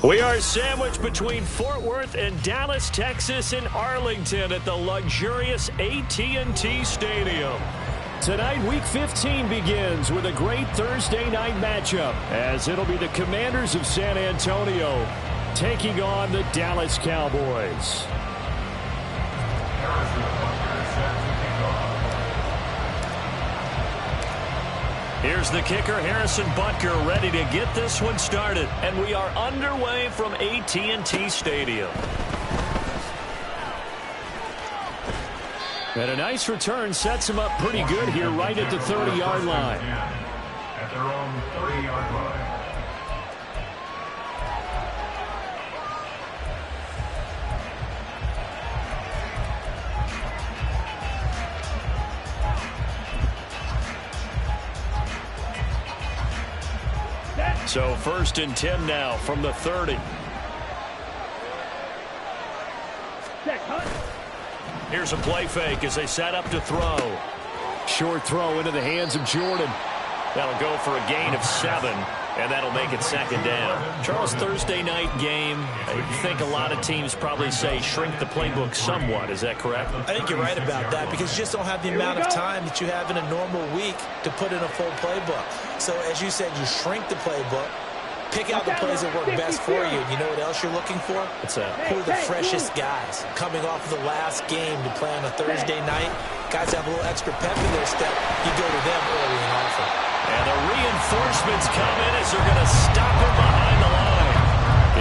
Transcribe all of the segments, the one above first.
We are sandwiched between Fort Worth and Dallas, Texas, and Arlington at the luxurious AT&T Stadium. Tonight, Week 15 begins with a great Thursday night matchup, as it'll be the Commanders of San Antonio taking on the Dallas Cowboys. Here's the kicker, Harrison Butker, ready to get this one started. And we are underway from AT&T Stadium. And a nice return sets him up pretty good here right at the 30-yard line. At their own 30-yard line. So 1st and 10 now from the 30. Here's a play fake as they set up to throw. Short throw into the hands of Jordan. That'll go for a gain of 7, and that'll make it 2nd down. Charles, Thursday night game, I think a lot of teams probably say shrink the playbook somewhat. Is that correct? I think you're right about that because you just don't have the amount of time that you have in a normal week to put in a full playbook. So as you said, you shrink the playbook, pick out the plays that work best for you. And you know what else you're looking for? What's that? Who are the freshest guys coming off of the last game to play on a Thursday night? Guys have a little extra pep in their step. You go to them early and often. And the reinforcements come in as they're going to stop him behind the line.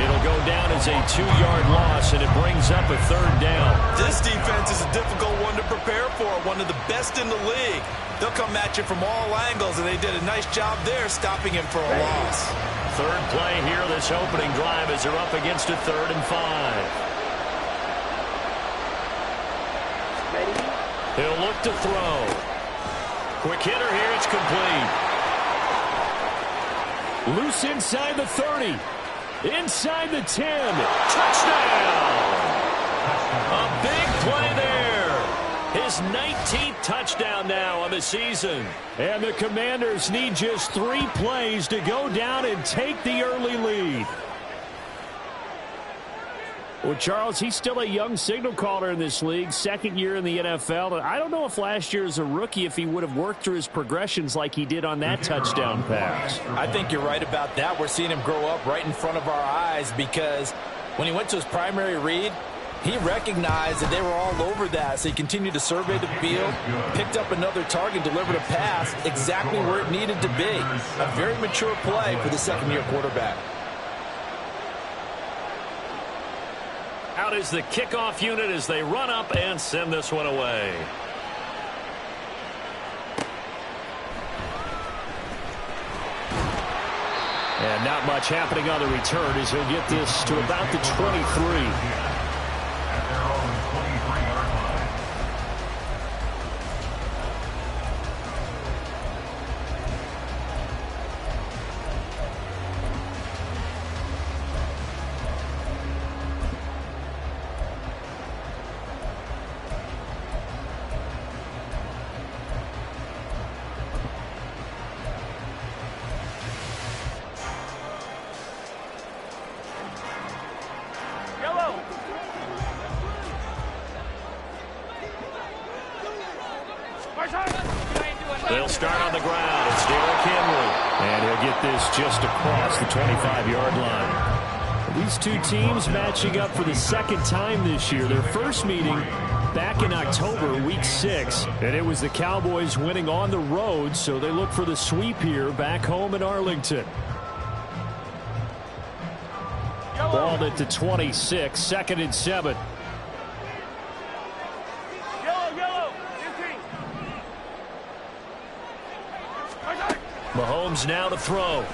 It'll go down as a 2-yard loss, and it brings up a 3rd down. This defense is a difficult one to prepare for, one of the best in the league. They'll come at you from all angles, and they did a nice job there stopping him for a loss. 3rd play here, this opening drive, as they're up against a 3rd and 5. He'll look to throw. Quick hitter here, it's complete. Loose inside the 30. Inside the 10. Touchdown! A big play there. His 19th touchdown now on the season. And the Commanders need just 3 plays to go down and take the early lead. Well, Charles, he's still a young signal caller in this league, 2nd year in the NFL. I don't know if last year as a rookie if he would have worked through his progressions like he did on that touchdown pass. I think you're right about that. We're seeing him grow up right in front of our eyes because when he went to his primary read, he recognized that they were all over that, so he continued to survey the field, picked up another target, delivered a pass exactly where it needed to be. A very mature play for the 2nd-year quarterback. Out is the kickoff unit as they run up and send this one away. And not much happening on the return as he'll get this to about the 23. They'll start on the ground. It's Derrick Henry. And he'll get this just across the 25-yard line. These two teams matching up for the second time this year. Their first meeting back in October, week 6. And it was the Cowboys winning on the road, so they look for the sweep here back home in Arlington. Balled at the 26, 2nd and 7. Mahomes now to throw. And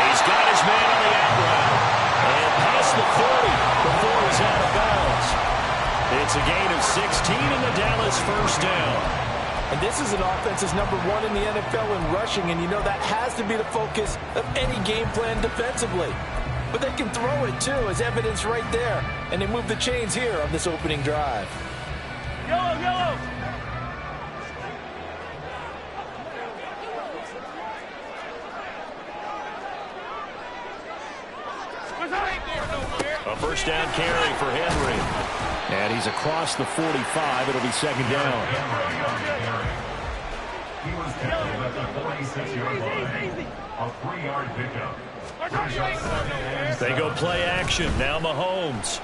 he's got his man on the out route. And past the 40 before he's out of bounds. It's a gain of 16 and the Dallas first down. And this is an offense that's number 1 in the NFL in rushing, and you know that has to be the focus of any game plan defensively. But they can throw it, too, as evidence right there. And they move the chains here on this opening drive. Yellow! A first down carry for Henry. And he's across the 45. It'll be 2nd down. He was tackled at the 46-yard line. A 3-yard pickup. They go play action. Now Mahomes.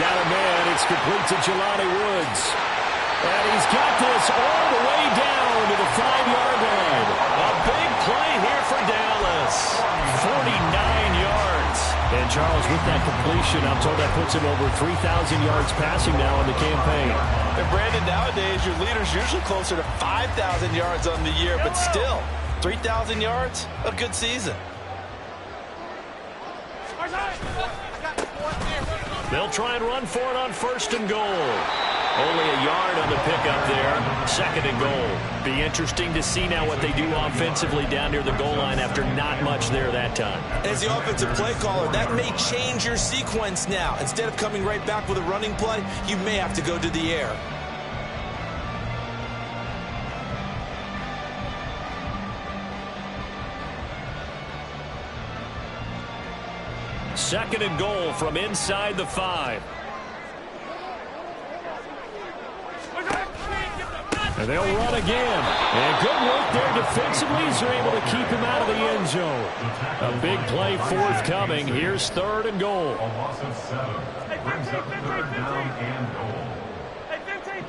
Got a man. It's complete to Jelani Woods. And he's got this all the way down to the 5-yard line. A big play here for Dallas. 49 yards. And Charles, with that completion, I'm told that puts him over 3,000 yards passing now in the campaign. And Brandon, nowadays your leader's usually closer to 5,000 yards on the year, but still, 3,000 yards, a good season. They'll try and run for it on 1st and goal. Only a yard on the pickup there. 2nd and goal. Be interesting to see now what they do offensively down near the goal line after not much there that time. As the offensive play caller, that may change your sequence now. Instead of coming right back with a running play, you may have to go to the air. Second and goal from inside the 5. And they'll run again. And good work there defensively as they're able to keep him out of the end zone. A big play forthcoming. Here's 3rd and goal. A loss of 7. Brings up 3rd down and goal. Hey, 15.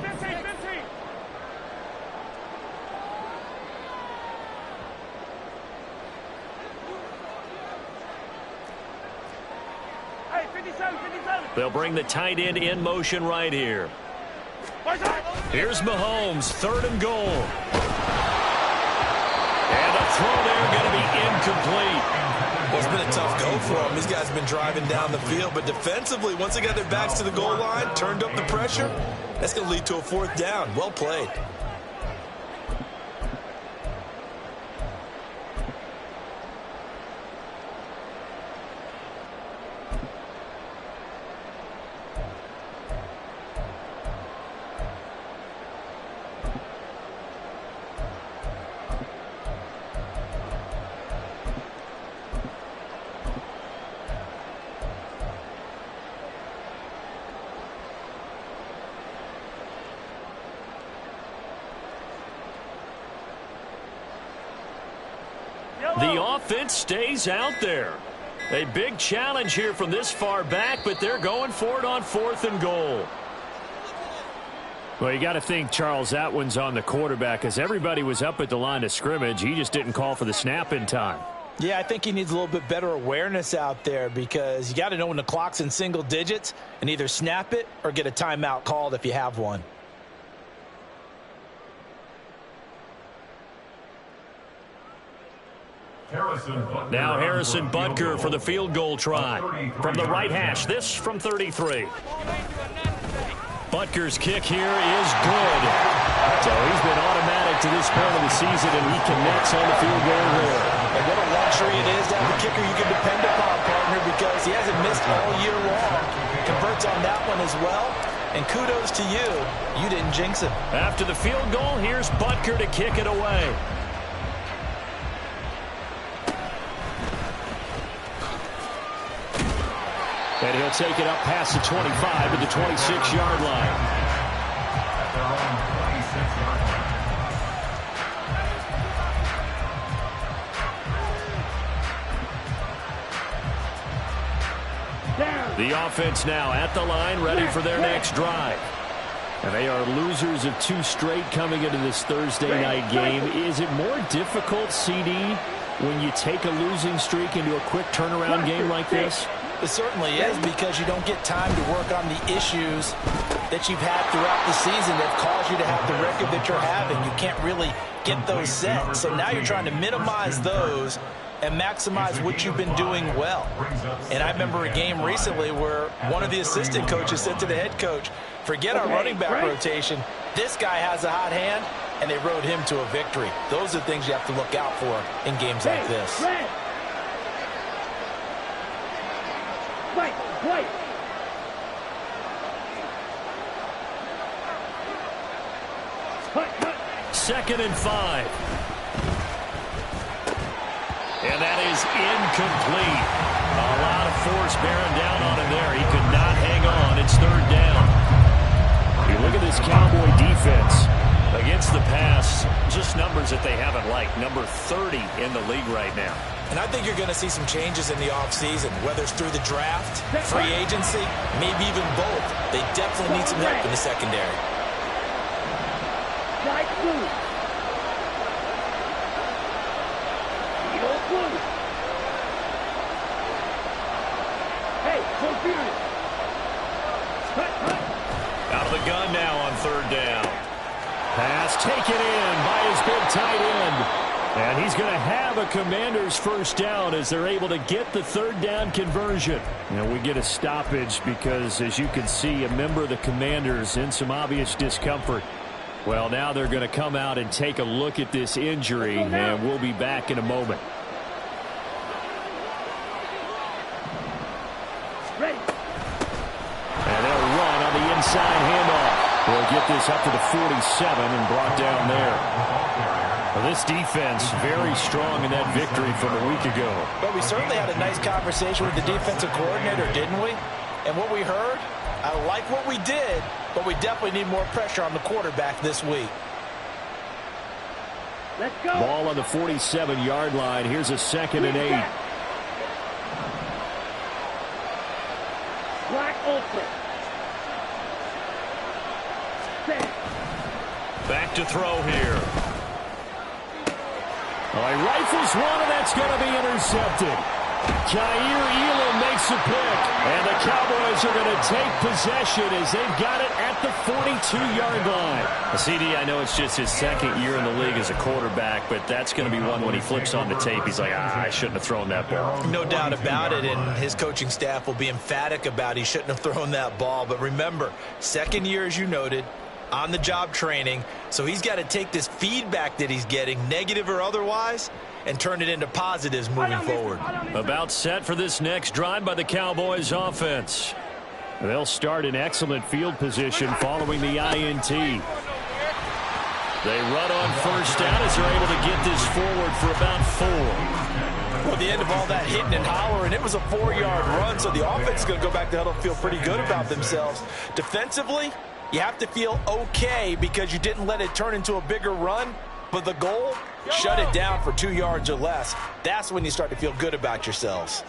Hey, 57. They'll bring the tight end in motion right here. Here's Mahomes, 3rd and goal. And a throw there going to be incomplete. Well, it's been a tough go for them. These guys have been driving down the field, but defensively, once they got their backs to the goal line, turned up the pressure, that's going to lead to a 4th down. Well played. The offense stays out there. A big challenge here from this far back, but they're going for it on 4th and goal. Well, you got to think, Charles, that one's on the quarterback as everybody was up at the line of scrimmage. He just didn't call for the snap in time. Yeah, I think he needs a little bit better awareness out there because you got to know when the clock's in single digits and either snap it or get a timeout called if you have one. Now Harrison Butker for the field goal try. From the right hash, this from 33. Butker's kick here is good. So he's been automatic to this point of the season, and he connects on the field goal there. And what a luxury it is to have a kicker you can depend upon, partner, because he hasn't missed all year long. Converts on that one as well. And kudos to you. You didn't jinx it. After the field goal, here's Butker to kick it away. And he'll take it up past the 25 at the 26-yard line. At their own 26-yard line. The offense now at the line, ready for their next drive. And they are losers of 2 straight coming into this Thursday night game. Is it more difficult, CD, when you take a losing streak into a quick turnaround game like this? It certainly is, because you don't get time to work on the issues that you've had throughout the season that caused you to have the record that you're having. You can't really get those set. So now you're trying to minimize those and maximize what you've been doing well. And I remember a game recently where one of the assistant coaches said to the head coach, forget our running back rotation. This guy has a hot hand, and they rode him to a victory. Those are things you have to look out for in games like this. Wait. Second and 5. And that is incomplete. A lot of force bearing down on him there. He could not hang on. It's third down. You look at this Cowboy defense against the pass, just numbers that they haven't liked. Number 30 in the league right now. And I think you're going to see some changes in the offseason, whether it's through the draft, free agency, maybe even both. They definitely need some help in the secondary. Out of the gun now on third down. Pass taken in by his big tight end. And he's going to have a Commanders first down as they're able to get the third down conversion. And we get a stoppage because, as you can see, a member of the Commanders in some obvious discomfort. Well, now they're going to come out and take a look at this injury, and we'll be back in a moment. And they'll run on the inside handoff. They'll get this up to the 47 and brought down there. Well, this defense very strong in that victory from a week ago. But we certainly had a nice conversation with the defensive coordinator, didn't we? And what we heard, I like what we did, but we definitely need more pressure on the quarterback this week. Let's go. Ball on the 47-yard line. Here's a 2nd and 8. Black ultra. Back to throw here. Well, he rifles one, and that's going to be intercepted. Jair Elam makes a pick, and the Cowboys are going to take possession as they've got it at the 42-yard line. CD, I know it's just his 2nd year in the league as a quarterback, but that's going to be one when he flips on the tape, he's like, I shouldn't have thrown that ball. No doubt about it, and his coaching staff will be emphatic about he shouldn't have thrown that ball. But remember, 2nd year, as you noted, on-the-job training, so he's got to take this feedback that he's getting, negative or otherwise, and turn it into positives moving forward. About set for this next drive by the Cowboys offense. They'll start in excellent field position following the INT. They run on first down as they're able to get this forward for about 4. Well, the end of all that hitting and hollering, it was a 4-yard run, so the offense is going to go back to huddle, feel pretty good about themselves. Defensively, you have to feel okay because you didn't let it turn into a bigger run, but the goal, shut it down for 2 yards or less. That's when you start to feel good about yourselves.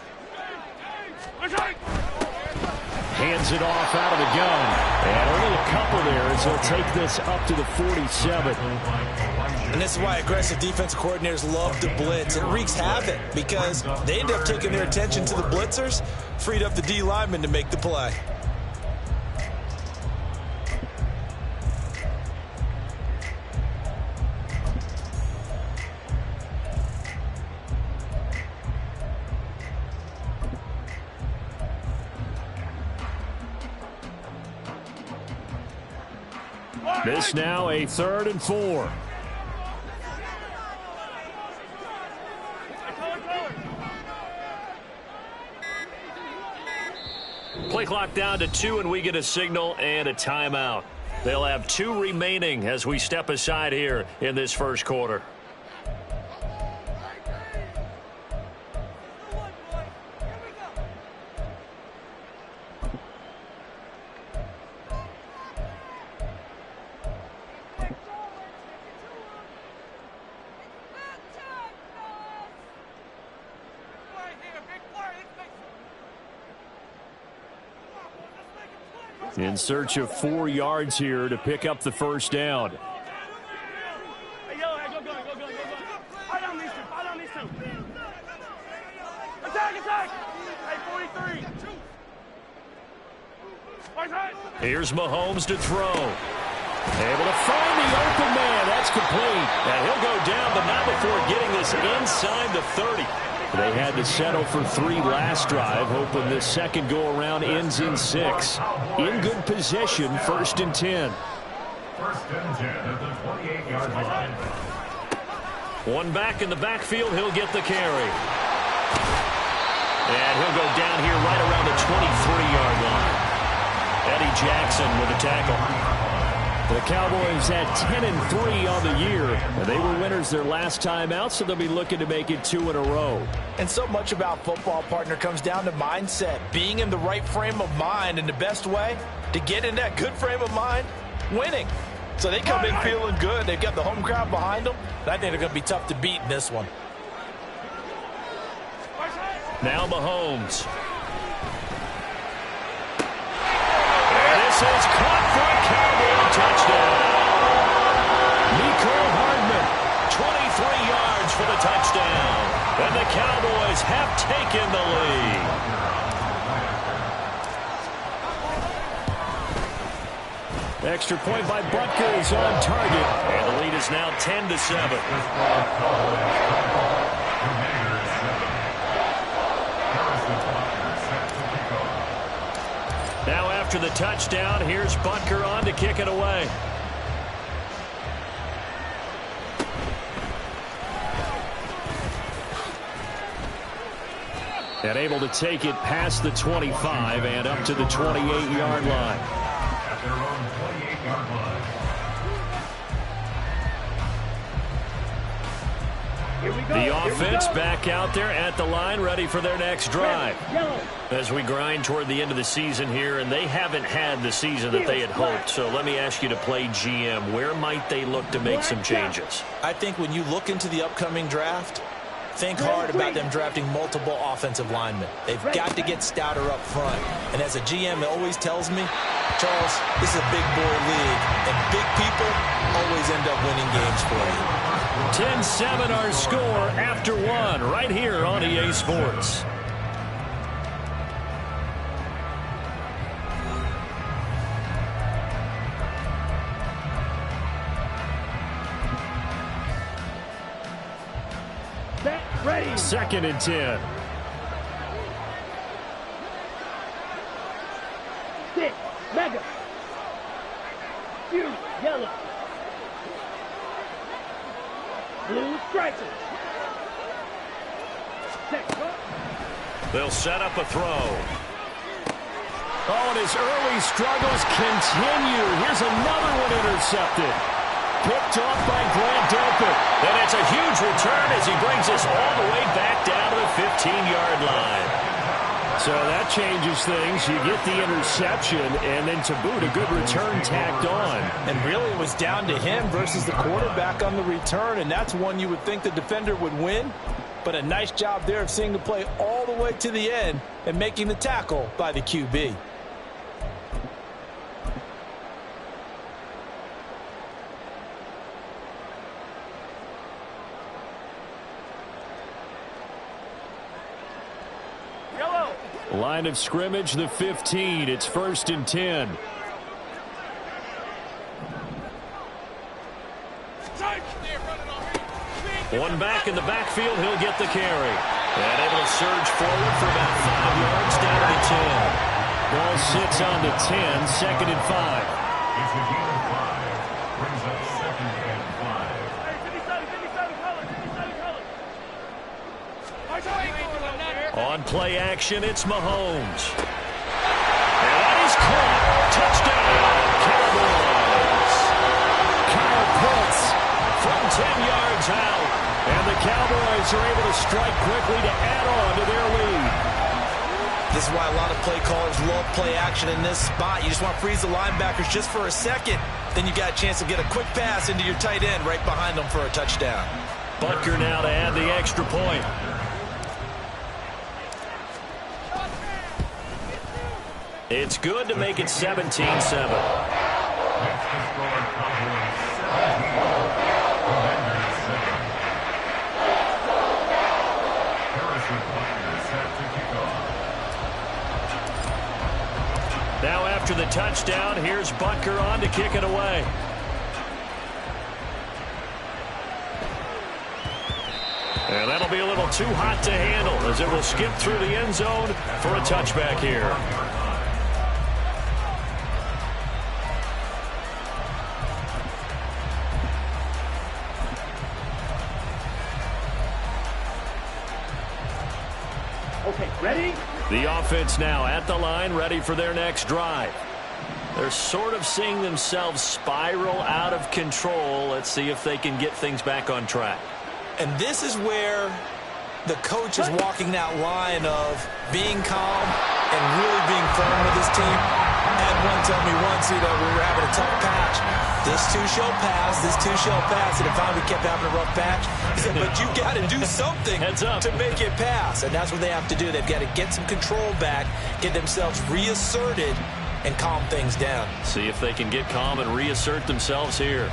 Hands it off out of the gun. And only a couple there as they'll take this up to the 47. And this is why aggressive defensive coordinators love to blitz. It wreaks havoc because they end up taking their attention to the blitzers, freed up the D lineman to make the play. This now a 3rd and 4. Play clock down to 2, and we get a signal and a timeout. They'll have 2 remaining as we step aside here in this first quarter. In search of 4 yards here to pick up the first down. Hey, yo, hey, go. Fight on these two. Attack. Hey, 43. Here's Mahomes to throw. Able to find the open man. That's complete. And he'll go down, but not before getting this inside the 30. They had to settle for 3 last drive, hoping this second go-around ends in 6. In good position, 1st and 10. 1st and 10 at the 28-yard line. One back in the backfield, he'll get the carry. And he'll go down here right around the 23-yard line. Eddie Jackson with a tackle. The Cowboys at 10-3 on the year. And they were winners their last time out, so they'll be looking to make it 2 in a row. And so much about football, partner, comes down to mindset. Being in the right frame of mind, and the best way to get in that good frame of mind, winning. So they come in feeling good. They've got the home crowd behind them. And I think they're going to be tough to beat in this one. Now Mahomes. And this is caught for a Cowboy touchdown. Mecole Hardman, 23 yards for the touchdown. And the Cowboys have taken the lead. Extra point by Butker is on target. And the lead is now 10-7. Now after the touchdown, here's Butker on to kick it away. And able to take it past the 25 and up to the 28-yard line. At their own 28-yard line. The offense back out there at the line, ready for their next drive. As we grind toward the end of the season here, and they haven't had the season that they had hoped. So let me ask you to play GM. Where might they look to make some changes? I think when you look into the upcoming draft, think hard about them drafting multiple offensive linemen. They've got to get stouter up front. And as a GM, it always tells me, Charles, this is a big boy league, and big people always end up winning games for you. 10-7 our score after 1 right here on EA Sports. Ready. 2nd and 10. 6, mega. Blue, yellow. Blue striker. They'll set up a throw. Oh, and his early struggles continue. Here's another one intercepted. Picked off by Grant Delpit. And it's a huge return as he brings us all the way back down to the 15-yard line. So that changes things. You get the interception, and then to boot, a good return tacked on. And really it was down to him versus the quarterback on the return, and that's one you would think the defender would win. But a nice job there of seeing the play all the way to the end and making the tackle by the QB. Line of scrimmage, the 15. It's 1st and 10. One back in the backfield, he'll get the carry. And able to surge forward for about 5 yards down to the 10. Ball sits on the 10, 2nd and 5. It's a gain of 5. Brings up 2nd and 5. On play action, it's Mahomes. And that is caught. Touchdown, Cowboys. Kyle Pitts from 10 yards out. And the Cowboys are able to strike quickly to add on to their lead. This is why a lot of play callers love play action in this spot. You just want to freeze the linebackers just for a second. Then you got a chance to get a quick pass into your tight end right behind them for a touchdown. Butker now to add the extra point. It's good to make it 17-7. Now after the touchdown, here's Butker on to kick it away. And that'll be a little too hot to handle as it will skip through the end zone for a touchback here. Okay, ready? The offense now at the line, ready for their next drive. They're sort of seeing themselves spiral out of control. Let's see if they can get things back on track. And this is where the coach is walking that line of being calm and really being firm with his team. Had one tell me once, we were having a tough patch. This too shall pass, this too shall pass. And if we kept having a rough patch, he said, but you got to do something to make it pass. And that's what they have to do. They've got to get some control back, get themselves reasserted, and calm things down. See if they can get calm and reassert themselves here.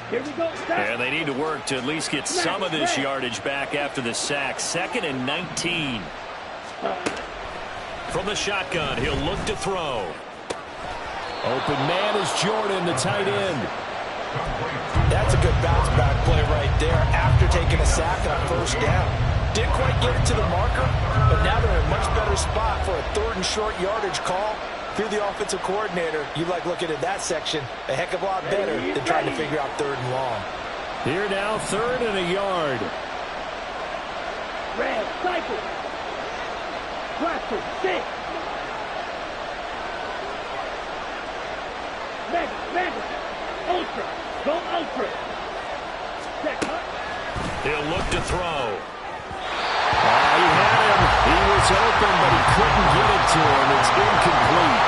Here we go. And they need to work to at least get some of this yardage back after the sack. 2nd and 19. From the shotgun, he'll look to throw. Open man is Jordan, the tight end. That's a good bounce back play right there after taking a sack on first down. Didn't quite get it to the marker, but now they're in a much better spot for a 3rd and short yardage call. If you're the offensive coordinator, you like looking at that section a heck of a lot better than trying to figure out 3rd and long. Here now, 3rd and a yard. Red, cycle. Clapper, 6. Mega. Ultra. Go ultra. Check, huh? He'll look to throw. He had him. He was open, but he couldn't get it to him. It's incomplete.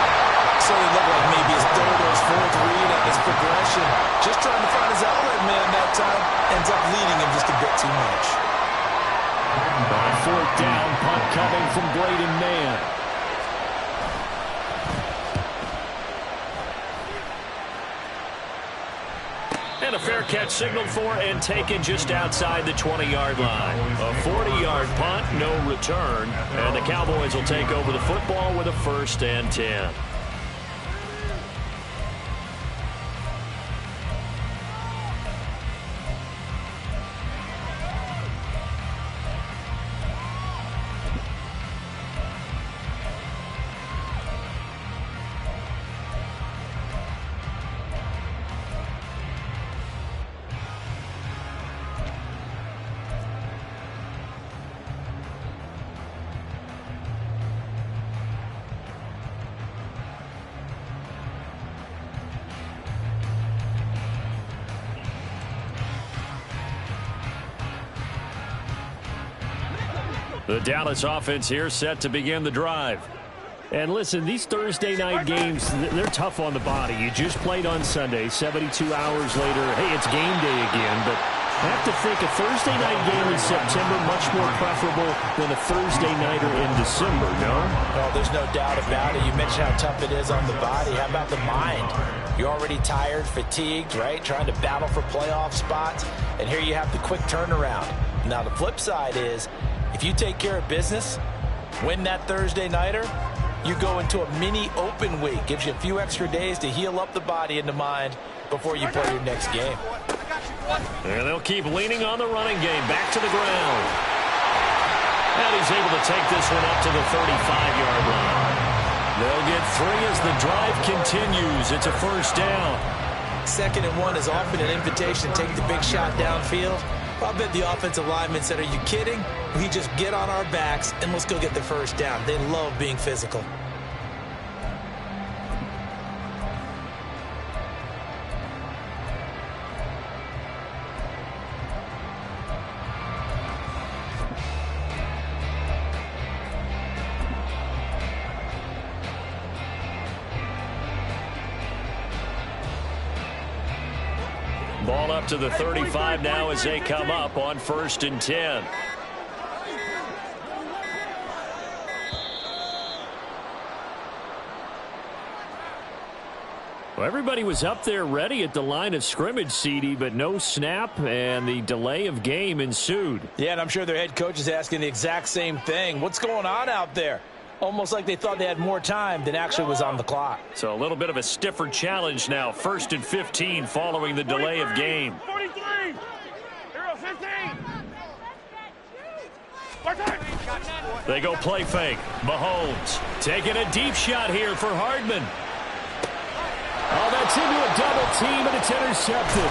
So it looked like maybe his 3rd or his 4th read on his progression. Just trying to find his outlet man that time. Ends up leading him just a bit too much. On 4th down, punt coming from Braden Mann. And a fair catch signaled for and taken just outside the 20-yard line. A 40-yard punt, no return. And the Cowboys will take over the football with a 1st and 10. The Dallas offense here set to begin the drive. And listen, these Thursday night games, they're tough on the body. You just played on Sunday, 72 hours later. Hey, it's game day again, but I have to think a Thursday night game in September much more preferable than a Thursday nighter in December, no? Oh, there's no doubt about it. You mentioned how tough it is on the body. How about the mind? You're already tired, fatigued, right? Trying to battle for playoff spots. And here you have the quick turnaround. Now, the flip side is, if you take care of business, win that Thursday nighter, you go into a mini open week. Gives you a few extra days to heal up the body and the mind before you play your next game. And they'll keep leaning on the running game. Back to the ground. And he's able to take this one up to the 35-yard line. They'll get 3 as the drive continues. It's a 1st down. 2nd and 1 is often an invitation to take the big shot downfield. I bet the offensive linemen said, are you kidding? We just get on our backs and let's go get the 1st down. They love being physical. Ball up to the 35 now as they come up on 1st and 10. Well, everybody was up there ready at the line of scrimmage, CD, but no snap, and the delay of game ensued. Yeah, and I'm sure their head coach is asking the exact same thing. What's going on out there? Almost like they thought they had more time than actually was on the clock. So a little bit of a stiffer challenge now. 1st and 15 following the delay of game. 43. Hero 15. They go play fake. Mahomes taking a deep shot here for Hardman. Oh, that's into a double team, and it's intercepted.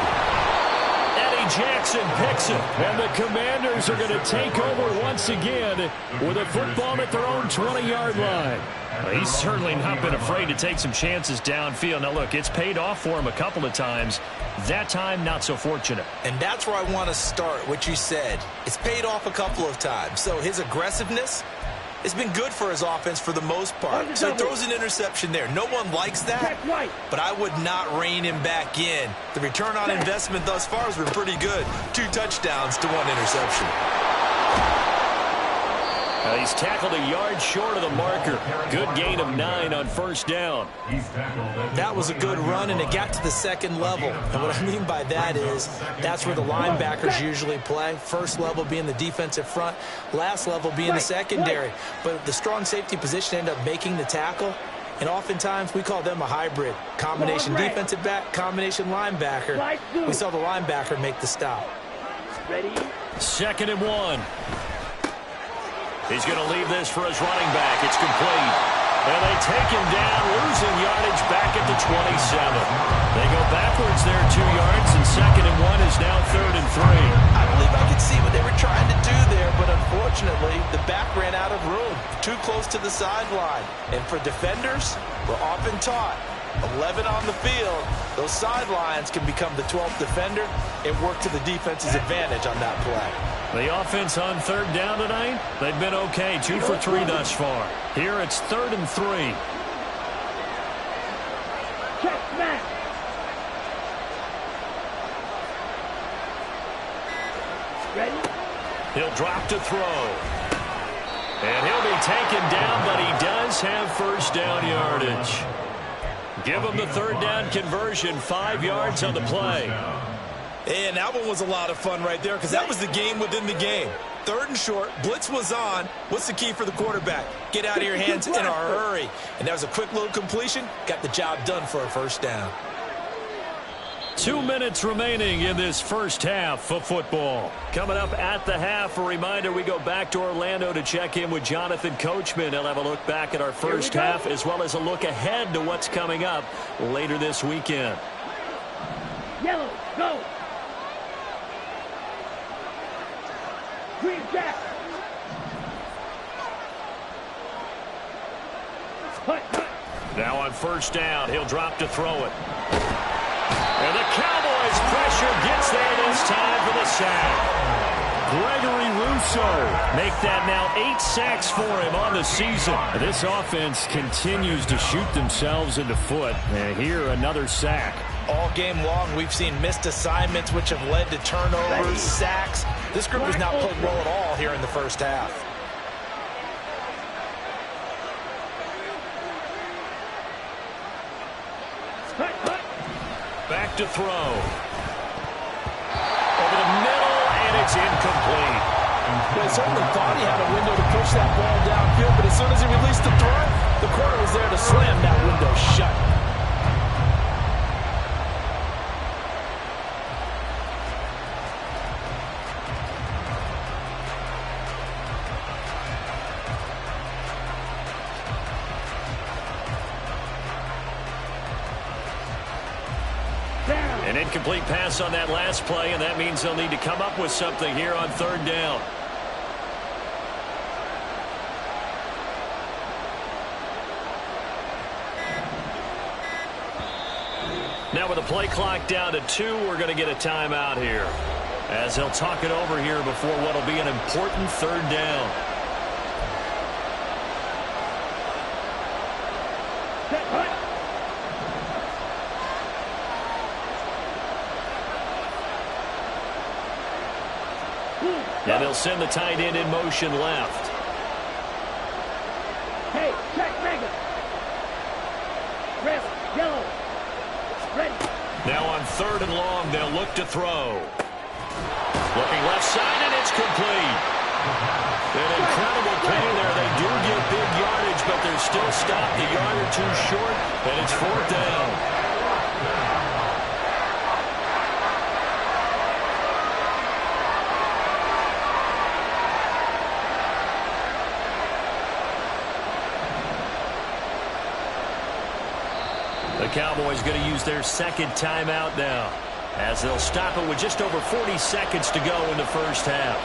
Eddie Jackson picks it, and the Commanders are going to take over once again with a football at their own 20-yard line. Well, he's certainly not been afraid to take some chances downfield. Now, look, it's paid off for him a couple of times. That time, not so fortunate. And that's where I want to start, what you said. It's paid off a couple of times. So his aggressiveness, it's been good for his offense for the most part. So he throws an interception there. No one likes that, but I would not rein him back in. The return on investment thus far has been pretty good. 2 touchdowns to 1 interception. He's tackled a yard short of the marker. Good gain of 9 on 1st down. That was a good run, and it got to the 2nd level. And what I mean by that is that's where the linebackers usually play. First level being the defensive front, last level being the secondary. But the strong safety position ended up making the tackle. And oftentimes we call them a hybrid. Combination defensive back, combination linebacker. We saw the linebacker make the stop. 2nd and 1. He's going to leave this for his running back. It's complete. And they take him down, losing yardage back at the 27. They go backwards there 2 yards, and 2nd and 1 is now 3rd and 3. I believe I could see what they were trying to do there, but unfortunately, the back ran out of room. Too close to the sideline. And for defenders, we're often taught 11 on the field, those sidelines can become the 12th defender and work to the defense's advantage on that play. The offense on 3rd down tonight, they've been okay. 2 for 3 thus far. Here it's 3rd and 3. Check back. Ready? He'll drop to throw. And he'll be taken down, but he does have 1st down yardage. Give him the 3rd down conversion, 5 yards on the play. And that one was a lot of fun right there because that was the game within the game. 3rd and short, blitz was on. What's the key for the quarterback? Get out of your hands in a hurry. And that was a quick little completion. Got the job done for a 1st down. 2 minutes remaining in this first half of football. Coming up at the half, a reminder we go back to Orlando to check in with Jonathan Coachman. He'll have a look back at our first half as well as a look ahead to what's coming up later this weekend. Yellow, go. Green jack. Now on 1st down, he'll drop to throw it. And the Cowboys pressure gets there this time for the sack. Gregory Rousseau make that now 8 sacks for him on the season. This offense continues to shoot themselves in the foot. And here another sack. All game long, we've seen missed assignments which have led to turnovers, sacks. This group has not played well at all here in the first half. Back to throw. Over the middle, and it's incomplete. Well, he certainly thought he had a window to push that ball downfield, but as soon as he released the throw, the corner was there to slam that window shut. An incomplete pass on that last play, and that means they'll need to come up with something here on 3rd down. Now with the play clock down to 2, we're going to get a timeout here as they'll talk it over here before what will be an important 3rd down. they'll send the tight end in motion left. Hey, check, mega. Red, yellow. Ready. Now on 3rd and long, they'll look to throw. Looking left side, and it's complete. An incredible play there. They do get big yardage, but they're still stopped a yard or two short, and it's 4th down. The Cowboys going to use their 2nd timeout now, as they'll stop it with just over 40 seconds to go in the first half.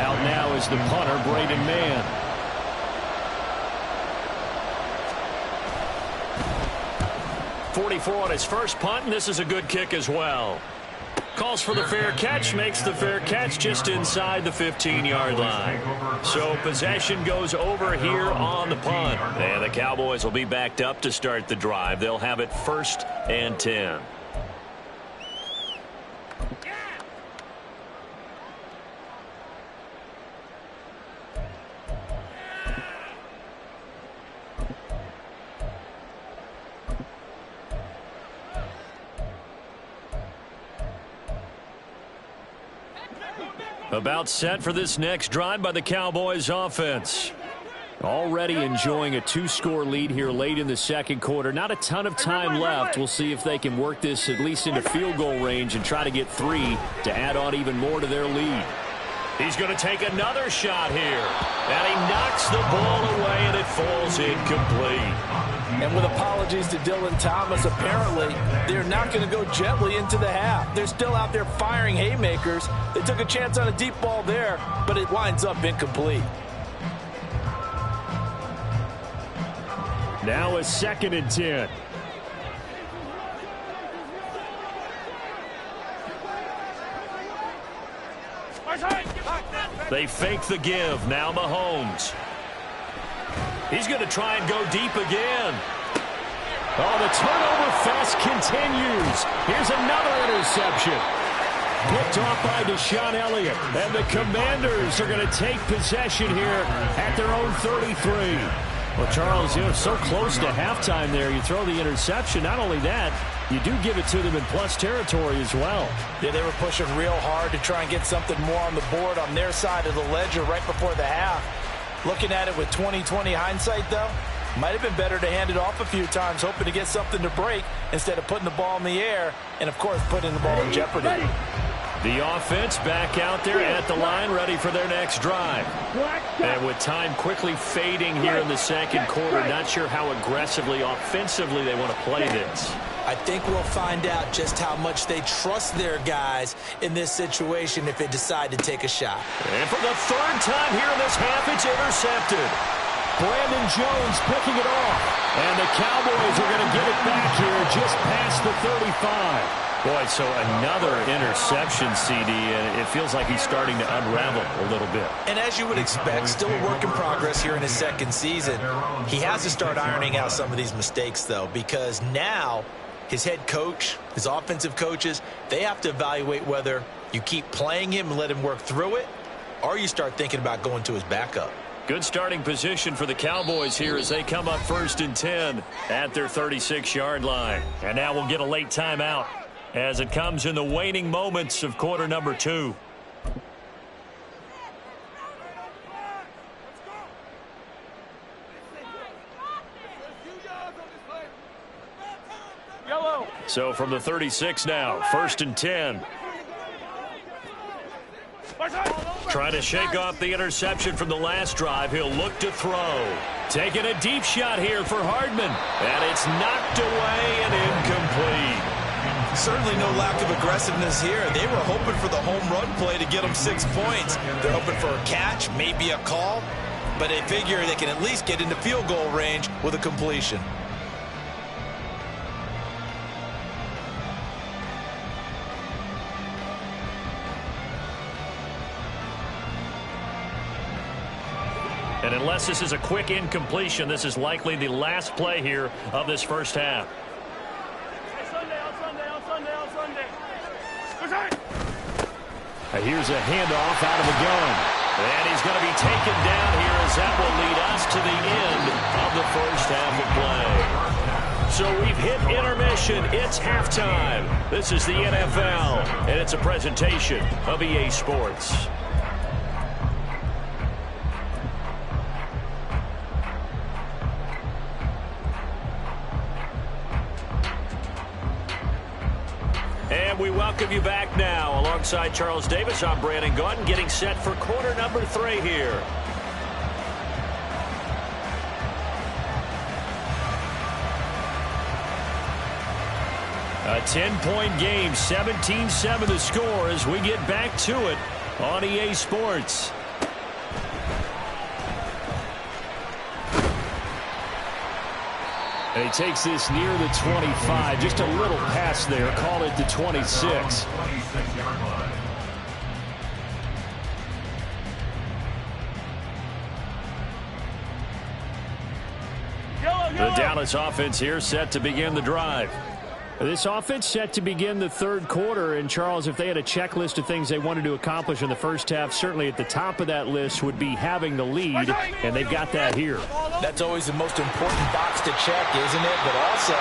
Out now is the punter, Braden Mann. .44 on his first punt, and this is a good kick as well. Calls for the fair catch, makes the fair catch just inside the 15-yard line. So possession goes over here on the punt. And the Cowboys will be backed up to start the drive. They'll have it 1st and 10. About set for this next drive by the Cowboys offense. Already enjoying a 2-score lead here late in the 2nd quarter. Not a ton of time left. We'll see if they can work this at least into field goal range and try to get 3 to add on even more to their lead. He's going to take another shot here. And he knocks the ball away, and it falls incomplete. And with apologies to Dylan Thomas, apparently they're not going to go gently into the half. They're still out there firing haymakers. They took a chance on a deep ball there, but it winds up incomplete. Now a 2nd and 10. They fake the give. Now Mahomes. He's going to try and go deep again. Oh, the turnover fest continues. Here's another interception. Picked off by Deshaun Elliott. And the Commanders are going to take possession here at their own 33. Well, Charles, you know, so close to halftime there. You throw the interception. Not only that, you do give it to them in plus territory as well. Yeah, they were pushing real hard to try and get something more on the board on their side of the ledger right before the half. Looking at it with 20/20 hindsight, though, might have been better to hand it off a few times, hoping to get something to break instead of putting the ball in the air and, of course, putting the ball in jeopardy. The offense back out there at the line, ready for their next drive. And with time quickly fading here in the 2nd quarter, not sure how aggressively, offensively they want to play this. I think we'll find out just how much they trust their guys in this situation if they decide to take a shot. And for the 3rd time here in this half, it's intercepted. Brandon Jones picking it off. And the Cowboys are going to get it back here just past the 35. Boy, so another interception, CD, and it feels like he's starting to unravel a little bit. And as you would expect, still a work in progress here in his 2nd season. He has to start ironing out some of these mistakes, though, because now his head coach, his offensive coaches, they have to evaluate whether you keep playing him and let him work through it, or you start thinking about going to his backup. Good starting position for the Cowboys here as they come up 1st and 10 at their 36-yard line. And now we'll get a late timeout as it comes in the waning moments of quarter number 2. So from the 36 now, 1st and 10. Trying to shake off the interception from the last drive. He'll look to throw. Taking a deep shot here for Hardman. And it's knocked away and incomplete. Certainly no lack of aggressiveness here. They were hoping for the home run play to get them 6 points. They're hoping for a catch, maybe a call, but they figure they can at least get into field goal range with a completion. And unless this is a quick incompletion, this is likely the last play here of this first half. Here's a handoff out of the gun. And he's going to be taken down here as that will lead us to the end of the first half of play. So we've hit intermission. It's halftime. This is the NFL, and it's a presentation of EA Sports. And we welcome you back now. Alongside Charles Davis, I'm Brandon Gaudin, getting set for quarter number 3 here. A 10-point game, 17-7 the score as we get back to it on EA Sports. And he takes this near the 25, just a little pass there, call it the 26. The Dallas offense here set to begin the drive. This offense set to begin the third quarter, and Charles, if they had a checklist of things they wanted to accomplish in the first half, certainly at the top of that list would be having the lead, and they've got that here. That's always the most important box to check, isn't it? But also,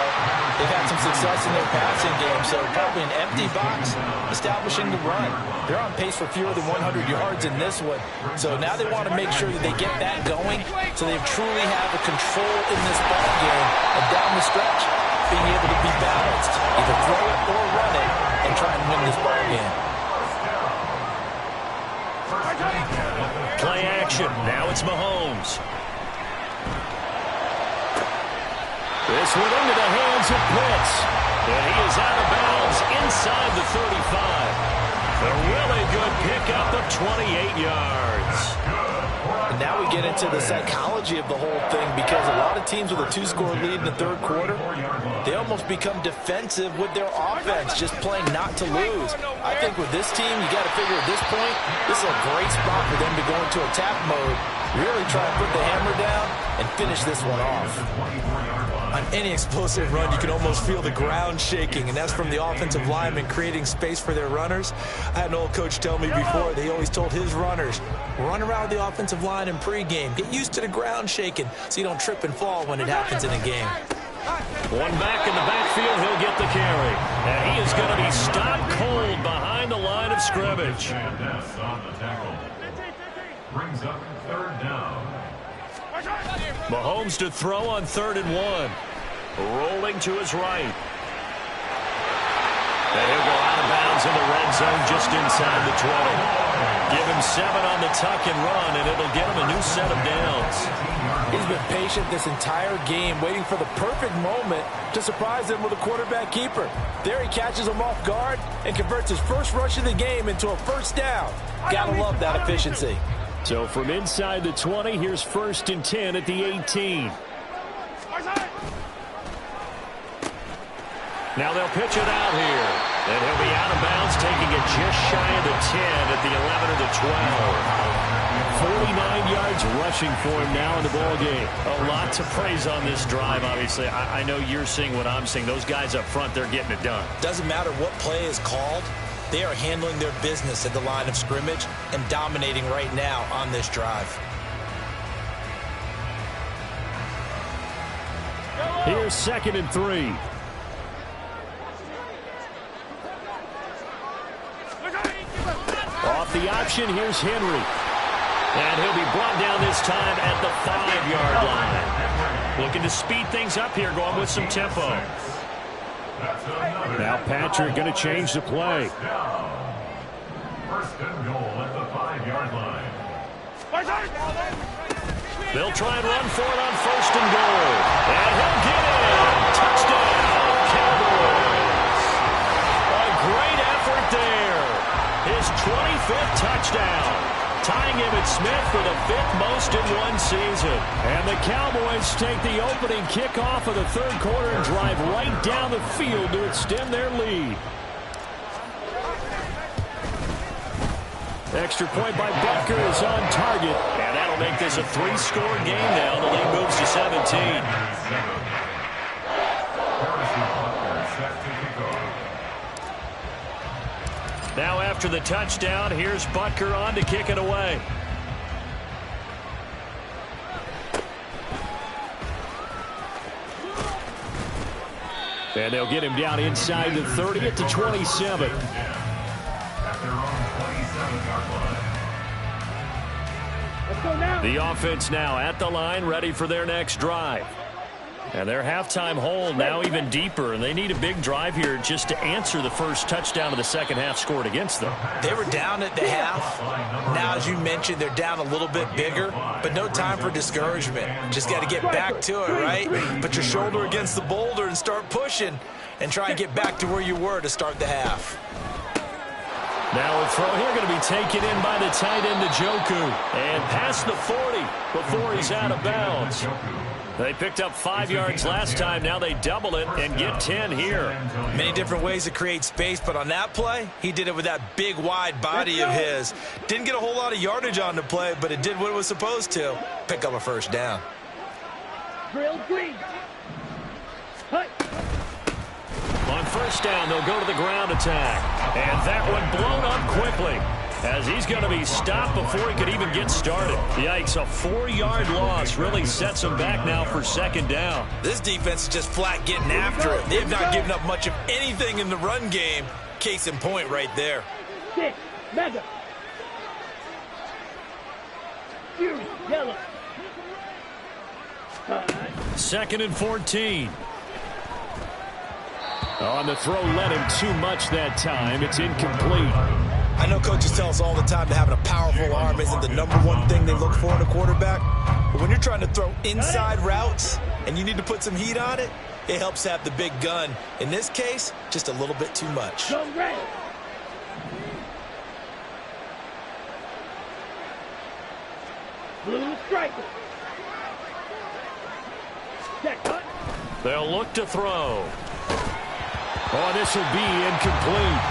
they've had some success in their passing game, so probably an empty box establishing the run. They're on pace for fewer than 100 yards in this one, so now they want to make sure that they get that going so they truly have a control in this ball game, and down the stretch, being able to be balanced, either throw it or run it, and try and win this ball game. Play action. Now it's Mahomes. This one into the hands of Pitts. And he is out of bounds inside the 35. A really good pickup of 28 yards. And now we get into the psychology of the whole thing, because a lot of teams with a 2-score lead in the third quarter, they almost become defensive with their offense, just playing not to lose. I think with this team, you got to figure at this point, this is a great spot for them to go into attack mode, really try and put the hammer down and finish this one off. On any explosive run, you can almost feel the ground shaking, and that's from the offensive linemen creating space for their runners. I had an old coach tell me before, they always told his runners, run around the offensive line in pregame. Get used to the ground shaking so you don't trip and fall when it happens in a game. One back in the backfield, he'll get the carry. And he is going to be stopped cold behind the line of scrimmage. Brings up third down. Mahomes to throw on 3rd and 1. Rolling to his right. And he'll go out of bounds in the red zone just inside the 20. Give him 7 on the tuck and run, and it'll get him a new set of downs. He's been patient this entire game, waiting for the perfect moment to surprise them with a quarterback keeper. There he catches him off guard and converts his first rush of the game into a first down. Gotta love that efficiency. So from inside the 20, here's 1st and 10 at the 18. Now they'll pitch it out here. And he'll be out of bounds, taking it just shy of the 10 at the 11 or the 12. 49 yards rushing for him now in the ball game. A lot to praise on this drive, obviously. I know you're seeing what I'm seeing. Those guys up front, they're getting it done. Doesn't matter what play is called. They are handling their business at the line of scrimmage and dominating right now on this drive. Here's 2nd and 3. Off the option, here's Henry. And he'll be brought down this time at the 5-yard line. Looking to speed things up here, going with some tempo. Now Patrick going to change the play. 1st and goal at the 5-yard line. They'll try and run for it on 1st and goal. And he'll get in. Touchdown, Cowboys. A great effort there. His 25th touchdown. Tying Emmitt Smith for the 5th most in one season. And the Cowboys take the opening kickoff of the third quarter and drive right down the field to extend their lead. Extra point by Butker is on target. And that'll make this a 3-score game now. The lead moves to 17. Now after the touchdown, here's Butker on to kick it away. And they'll get him down inside the 30 at the 27. The offense now at the line, ready for their next drive. And their halftime hole now even deeper, and they need a big drive here just to answer the first touchdown of the second half scored against them. They were down at the half. Now, as you mentioned, they're down a little bit bigger, but no time for discouragement. Just got to get back to it, right? Put your shoulder against the boulder and start pushing and try and get back to where you were to start the half. Now a throw here going to be taken in by the tight end, Njoku. And past the 40 before he's out of bounds. They picked up 5 yards last time. Now they double it and get 10 here. Many different ways to create space, but on that play, he did it with that big, wide body of his. Didn't get a whole lot of yardage on the play, but it did what it was supposed to. Pick up a first down. On first down, they'll go to the ground attack. And that one blown up quickly, as he's going to be stopped before he could even get started. Yikes, a 4-yard loss really sets him back now for second down. This defense is just flat getting after it. They have not given up much of anything in the run game. Case in point right there. Mega. Fury, yellow. Second and 14. On the throw, led him too much that time. It's incomplete. I know coaches tell us all the time that having a powerful arm isn't the #1 thing they look for in a quarterback. But when you're trying to throw inside routes and you need to put some heat on it, it helps have the big gun. In this case, just a little bit too much. Blue striker. They'll look to throw. Oh, this will be incomplete.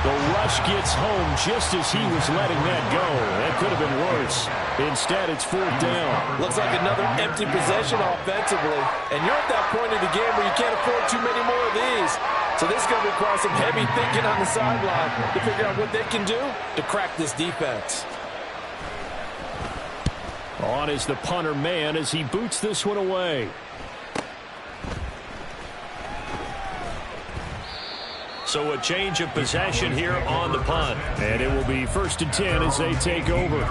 The rush gets home just as he was letting that go. That could have been worse. Instead, it's 4th down. Looks like another empty possession offensively. And you're at that point in the game where you can't afford too many more of these. So this is going to require some heavy thinking on the sideline to figure out what they can do to crack this defense. On is the punter man as he boots this one away. So a change of possession here on the punt. And it will be 1st and 10 as they take over.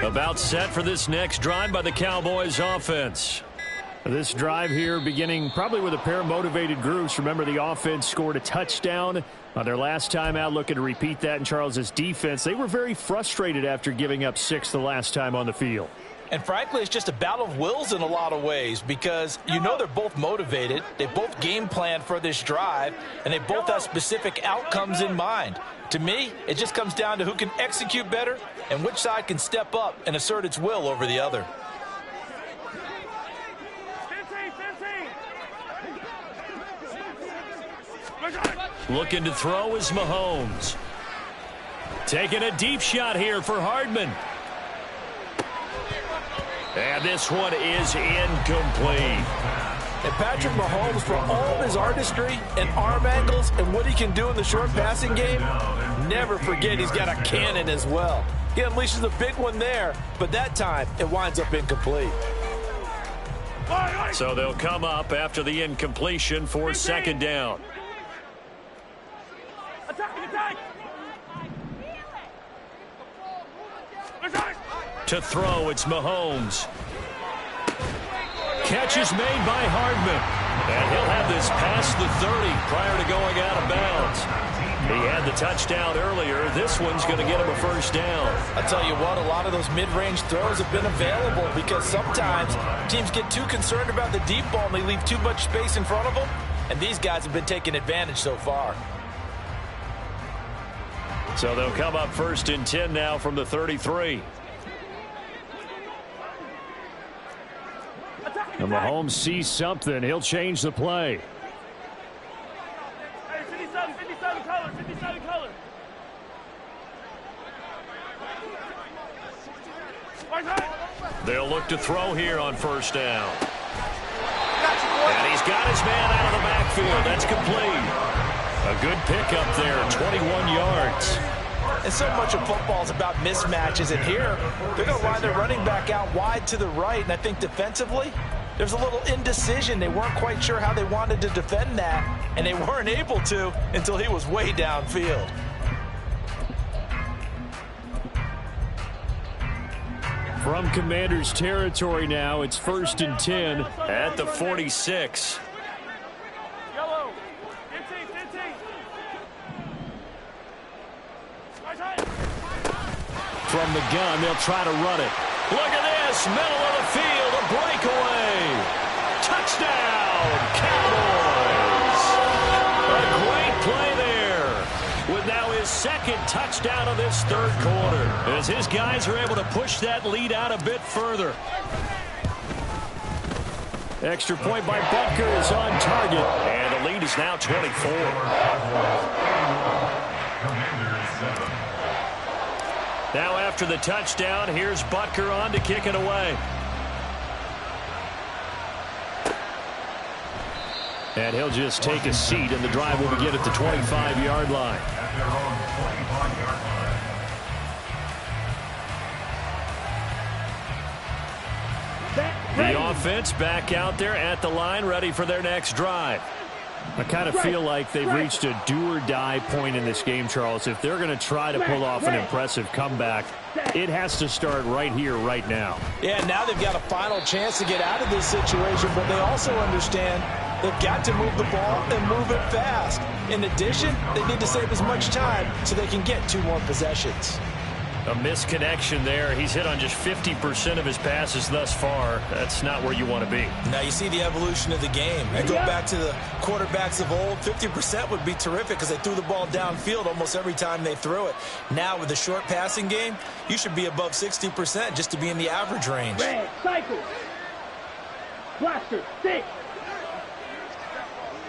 About set for this next drive by the Cowboys offense. This drive here beginning probably with a pair of motivated groups. Remember, the offense scored a touchdown on their last time out, looking to repeat that in Charles's defense. They were very frustrated after giving up 6 the last time on the field. And frankly, it's just a battle of wills in a lot of ways, because you know they're both motivated. They both game plan for this drive, and they both have specific outcomes in mind. To me, it just comes down to who can execute better and which side can step up and assert its will over the other. Looking to throw is Mahomes. Taking a deep shot here for Hardman. And this one is incomplete. And Patrick Mahomes, for all of his artistry and arm angles and what he can do in the short passing game, never forget he's got a cannon as well. He unleashes a big one there, but that time it winds up incomplete. So they'll come up after the incompletion for 2nd down. To throw, it's Mahomes. catch is made by Hardman. And he'll have this past the 30 prior to going out of bounds. He had the touchdown earlier. This one's going to get him a first down. I'll tell you what, a lot of those mid-range throws have been available because sometimes teams get too concerned about the deep ball and they leave too much space in front of them. And these guys have been taking advantage so far. So they'll come up 1st and 10 now from the 33. And Mahomes sees something. He'll change the play. Hey, 57 color, 57 color. They'll look to throw here on 1st down. And he's got his man out of the backfield. That's complete. A good pickup there, 21 yards. And so much of football is about mismatches. And here, they're going to line their running back out wide to the right. And I think defensively, there's a little indecision. They weren't quite sure how they wanted to defend that. And they weren't able to until he was way downfield. From Commanders territory now, it's 1st and 10 at the 46. Yellow. 15, 15. From the gun, they'll try to run it. Look at this, middle of the field, a breakaway. Touchdown, Cowboys. A great play there. With now his 2nd touchdown of this 3rd quarter. As his guys are able to push that lead out a bit further. Extra point by Butker is on target. And the lead is now 24. Now after the touchdown, here's Butker on to kick it away. And he'll just take a seat, and the drive will begin at the 25-yard line. The offense back out there at the line, ready for their next drive. I kind of feel like they've reached a do-or-die point in this game, Charles. If they're going to try to pull off an impressive comeback, it has to start right here, right now. Yeah, now they've got a final chance to get out of this situation, but they also understand they've got to move the ball and move it fast. In addition, they need to save as much time so they can get 2 more possessions. A misconnection there. He's hit on just 50% of his passes thus far. That's not where you want to be. Now you see the evolution of the game. I go back to the quarterbacks of old. 50% would be terrific because they threw the ball downfield almost every time they threw it. Now with the short passing game, you should be above 60% just to be in the average range. Red, cycle. Blaster, stick.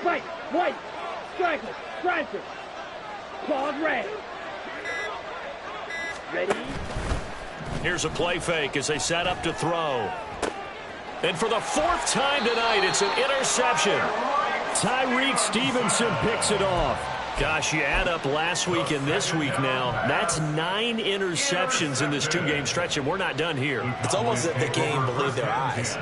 Spike, white, striker, transfer. Claws, red. Ready? Here's a play fake as they set up to throw. And for the 4th time tonight, it's an interception. Tyreek Stevenson picks it off. Gosh, you add up last week and this week now. That's 9 interceptions in this 2-game stretch, and we're not done here. It's almost as if the game believed their eyes.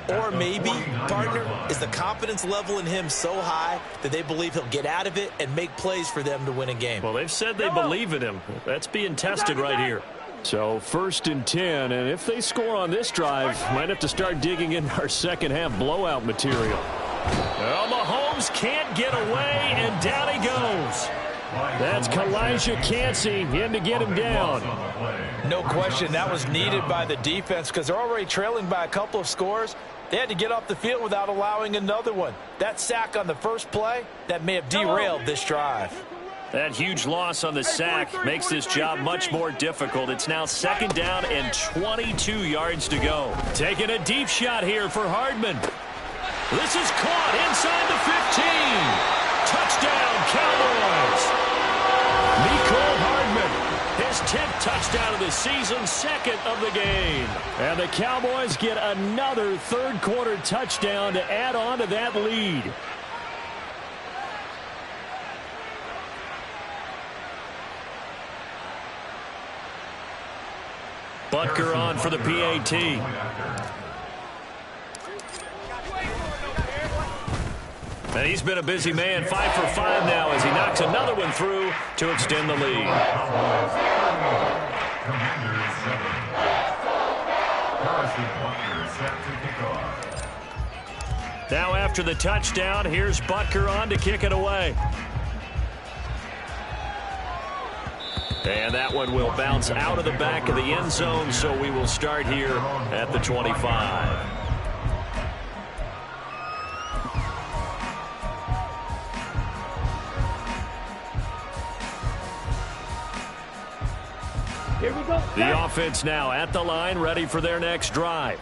Or maybe, partner, is the confidence level in him so high that they believe he'll get out of it and make plays for them to win a game. Well, they've said they believe in him. That's being tested right here. So 1st and 10, and if they score on this drive, might have to start digging in our second-half blowout material. Well, Mahomes can't get away, and down he goes. That's Kalijah Cansey in to get him down. No question, that was needed by the defense because they're already trailing by a couple of scores. They had to get off the field without allowing another one. That sack on the first play, that may have derailed this drive. That huge loss on the sack makes this job much more difficult. It's now 2nd down and 22 yards to go. Taking a deep shot here for Hardman. This is caught inside the 15. Touchdown, Cowboys. Mecole Hardman. His 10th touchdown of the season, 2nd of the game. And the Cowboys get another 3rd quarter touchdown to add on to that lead. Butker on for the PAT. And he's been a busy man, 5 for 5 now as he knocks another one through to extend the lead. Now after the touchdown, here's Butker on to kick it away. And that one will bounce out of the back of the end zone, so we will start here at the 25. Here we go. The offense now at the line, ready for their next drive.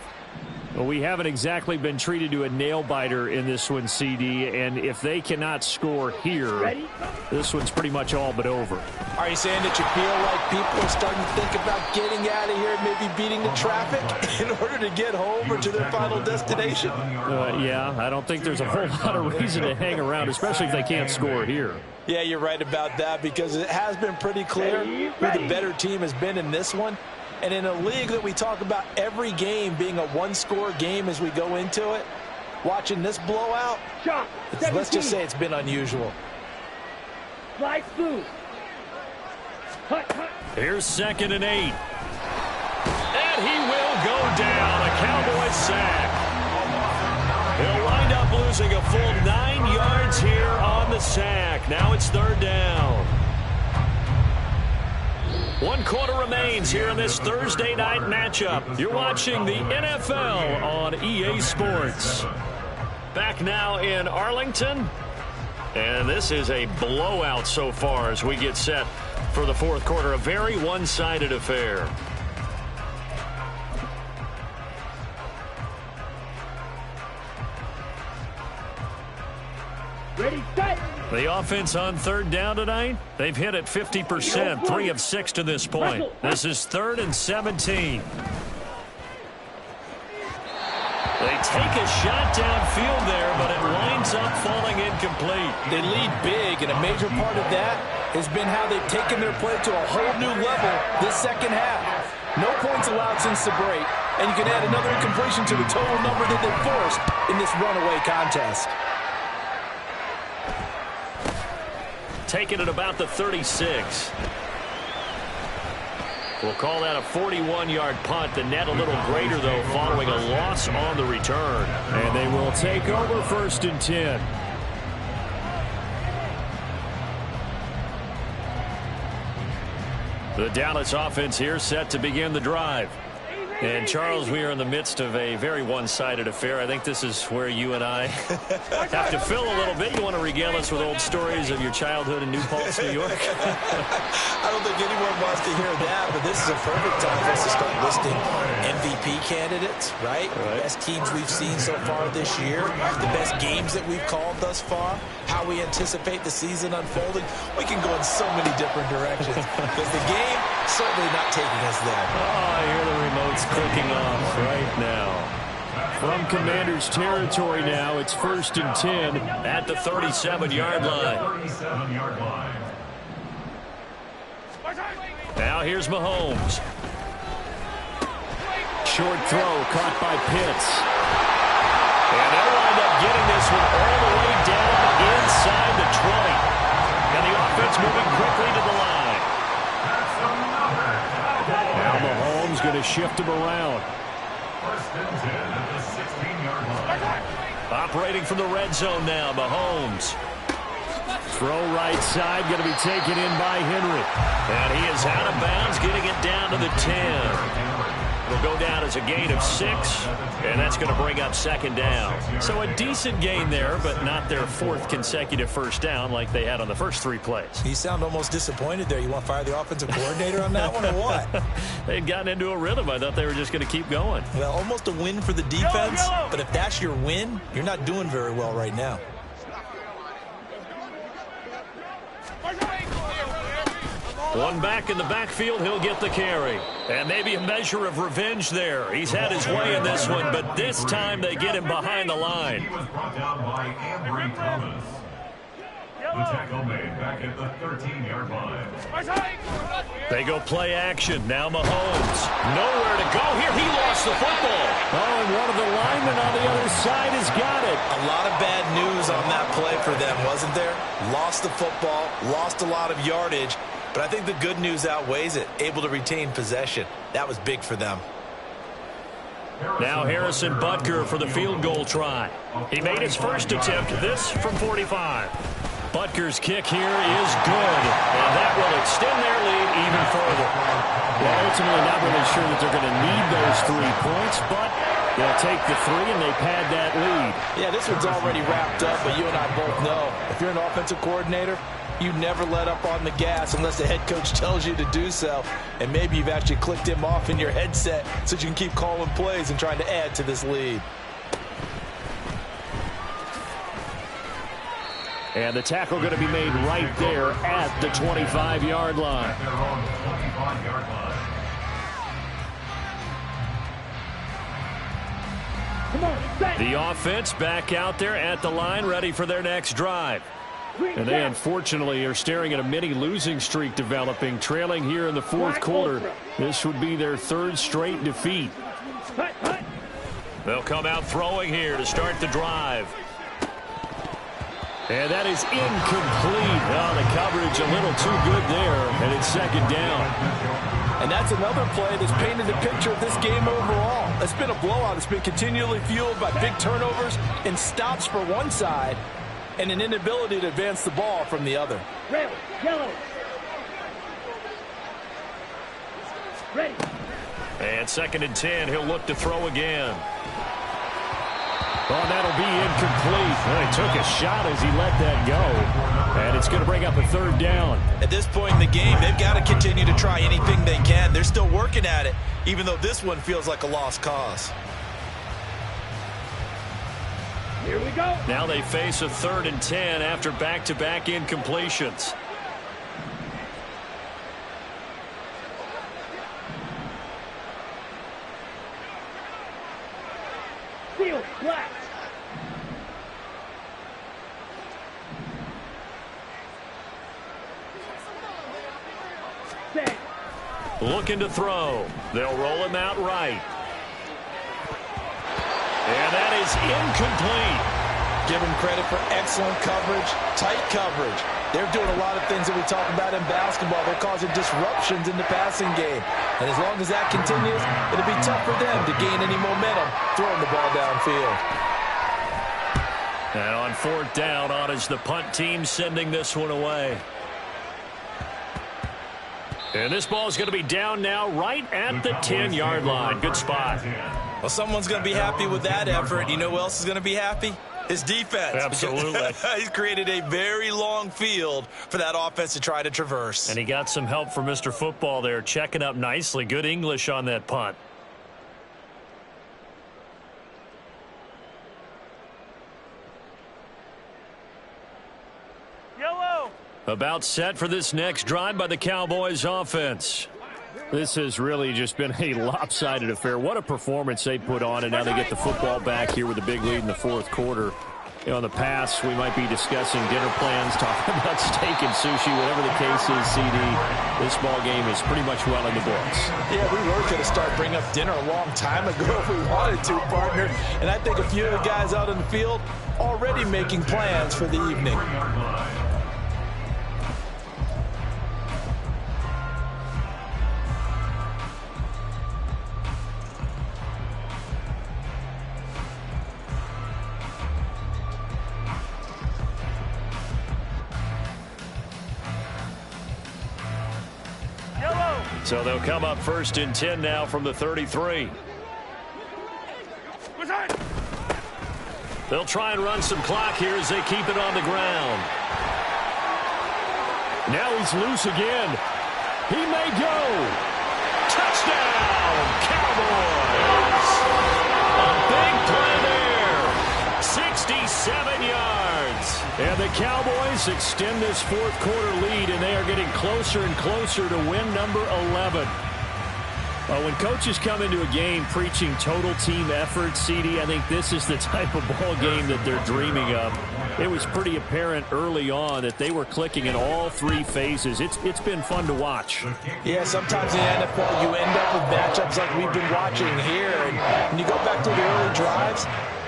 Well, we haven't exactly been treated to a nail-biter in this one, CD, and if they cannot score here, this one's pretty much all but over. Are you saying that you feel like people are starting to think about getting out of here and maybe beating the traffic in order to get home or to their final destination? Yeah, I don't think there's a whole lot of reason to hang around, especially if they can't score here. Yeah, you're right about that because it has been pretty clear who the better team has been in this one. And in a league that we talk about every game being a one-score game as we go into it, watching this blowout, let's just say it's been unusual. Fly through. Here's 2nd and 8. And he will go down. A Cowboys sack. He'll wind up losing a full 9 yards here on the sack. Now it's 3rd down. 1 quarter remains here in this Thursday night matchup. You're watching the NFL on EA Sports. Back now in Arlington. And this is a blowout so far as we get set for the 4th quarter. A very one-sided affair. Ready, set. The offense on 3rd down tonight, they've hit it 50%, 3 of 6 to this point. This is 3rd and 17. They take a shot downfield there, but it winds up falling incomplete. They lead big, and a major part of that has been how they've taken their play to a whole new level this second half. No points allowed since the break, and you can add another incompletion to the total number that they forced in this runaway contest. Taken at about the 36. We'll call that a 41-yard punt. The net a little greater, though, following a loss on the return. And they will take over 1st and 10. The Dallas offense here set to begin the drive. And, Charles, we are in the midst of a very one-sided affair. I think this is where you and I have to fill a little bit. You want to regale us with old stories of your childhood in New Paltz, New York? I don't think anyone wants to hear that, but this is a perfect time for us to start listing MVP candidates, right? The best teams we've seen so far this year, the best games that we've called thus far, how we anticipate the season unfolding. We can go in so many different directions because the game certainly not taking us there. Oh, I hear the remote's clicking off right now. From Commander's territory now, it's 1st and 10 at the 37-yard line. Now here's Mahomes. Short throw caught by Pitts. And they'll wind up getting this one all the way down inside the 20. And the offense moving quickly to the line. Now Mahomes going to shift him around. 1st and 10 at the 16-yard line. Operating from the red zone now, Mahomes. Throw right side, going to be taken in by Henry. And he is out of bounds, getting it down to the 10. It'll go down as a gain of 6, and that's going to bring up 2nd down. So a decent gain there, but not their 4th consecutive 1st down like they had on the first 3 plays. You sound almost disappointed there. You want to fire the offensive coordinator on that one or what? They'd gotten into a rhythm. I thought they were just going to keep going. Well, almost a win for the defense, but if that's your win, you're not doing very well right now. One back in the backfield, he'll get the carry. And maybe a measure of revenge there. He's had his way in this one, but this time they get him behind the line. He was brought down by Ambry Thomas. The tackle made back at the 13-yard line. They go play action. Now Mahomes. Nowhere to go here. He lost the football. Oh, and one of the linemen on the other side has got it. A lot of bad news on that play for them, wasn't there? Lost the football, lost a lot of yardage. But I think the good news outweighs it. Able to retain possession. That was big for them. Now Harrison Butker for the field goal try. He made his first attempt, this from 45. Butker's kick here is good, and that will extend their lead even further. Well, ultimately not really sure that they're going to need those 3 points, but they'll take the 3 and they pad that lead. Yeah, this one's already wrapped up, but you and I both know if you're an offensive coordinator, you never let up on the gas unless the head coach tells you to do so. And maybe you've actually clicked him off in your headset so you can keep calling plays and trying to add to this lead. And the tackle going to be made right there at the 25-yard line. The offense back out there at the line, ready for their next drive. And they unfortunately are staring at a mini losing streak developing, trailing here in the 4th quarter. This would be their 3rd straight defeat. They'll come out throwing here to start the drive. And that is incomplete. Oh, the coverage a little too good there, and it's 2nd down. And that's another play that's painted the picture of this game overall. It's been a blowout. It's been continually fueled by big turnovers and stops for one side and an inability to advance the ball from the other. Red, yellow. Ready. And 2nd and 10, he'll look to throw again. Oh, that'll be incomplete. Well, he took a shot as he let that go. And it's going to bring up a 3rd down. At this point in the game, they've got to continue to try anything they can. They're still working at it, even though this one feels like a lost cause. Here we go. Now they face a 3rd and 10 after back-to-back incompletions. Field, black. Set. Looking to throw. They'll roll him out right. And that is incomplete. Give them credit for excellent coverage, tight coverage. They're doing a lot of things that we talk about in basketball. They're causing disruptions in the passing game. And as long as that continues, it'll be tough for them to gain any momentum throwing the ball downfield. And on 4th down, on is the punt team sending this one away. And this ball is going to be down now right at the 10-yard line. Good spot. Well, someone's going to be happy with that effort. You know who else is going to be happy? His defense. Absolutely. He's created a very long field for that offense to try to traverse. And he got some help from Mr. Football there, checking up nicely. Good English on that punt. Yellow. About set for this next drive by the Cowboys offense. This has really just been a lopsided affair. What a performance they put on, and now they get the football back here with a big lead in the 4th quarter. You know, in the past, we might be discussing dinner plans, talking about steak and sushi, whatever the case is, CD. This ball game is pretty much well in the books. Yeah, we were going to start bringing up dinner a long time ago if we wanted to, partner. And I think a few of the guys out in the field already making plans for the evening. So they'll come up 1st and 10 now from the 33. They'll try and run some clock here as they keep it on the ground. Now he's loose again. He may go. Touchdown, Cowboys. A big play there. 67 yards. And the Cowboys extend this 4th quarter lead, and they are getting closer and closer to win number 11. When coaches come into a game preaching total team effort, CD, I think this is the type of ball game that they're dreaming of. It was pretty apparent early on that they were clicking in all 3 phases. It's been fun to watch. Yeah, sometimes in the NFL you end up with matchups like we've been watching here. And when you go back to the early drives,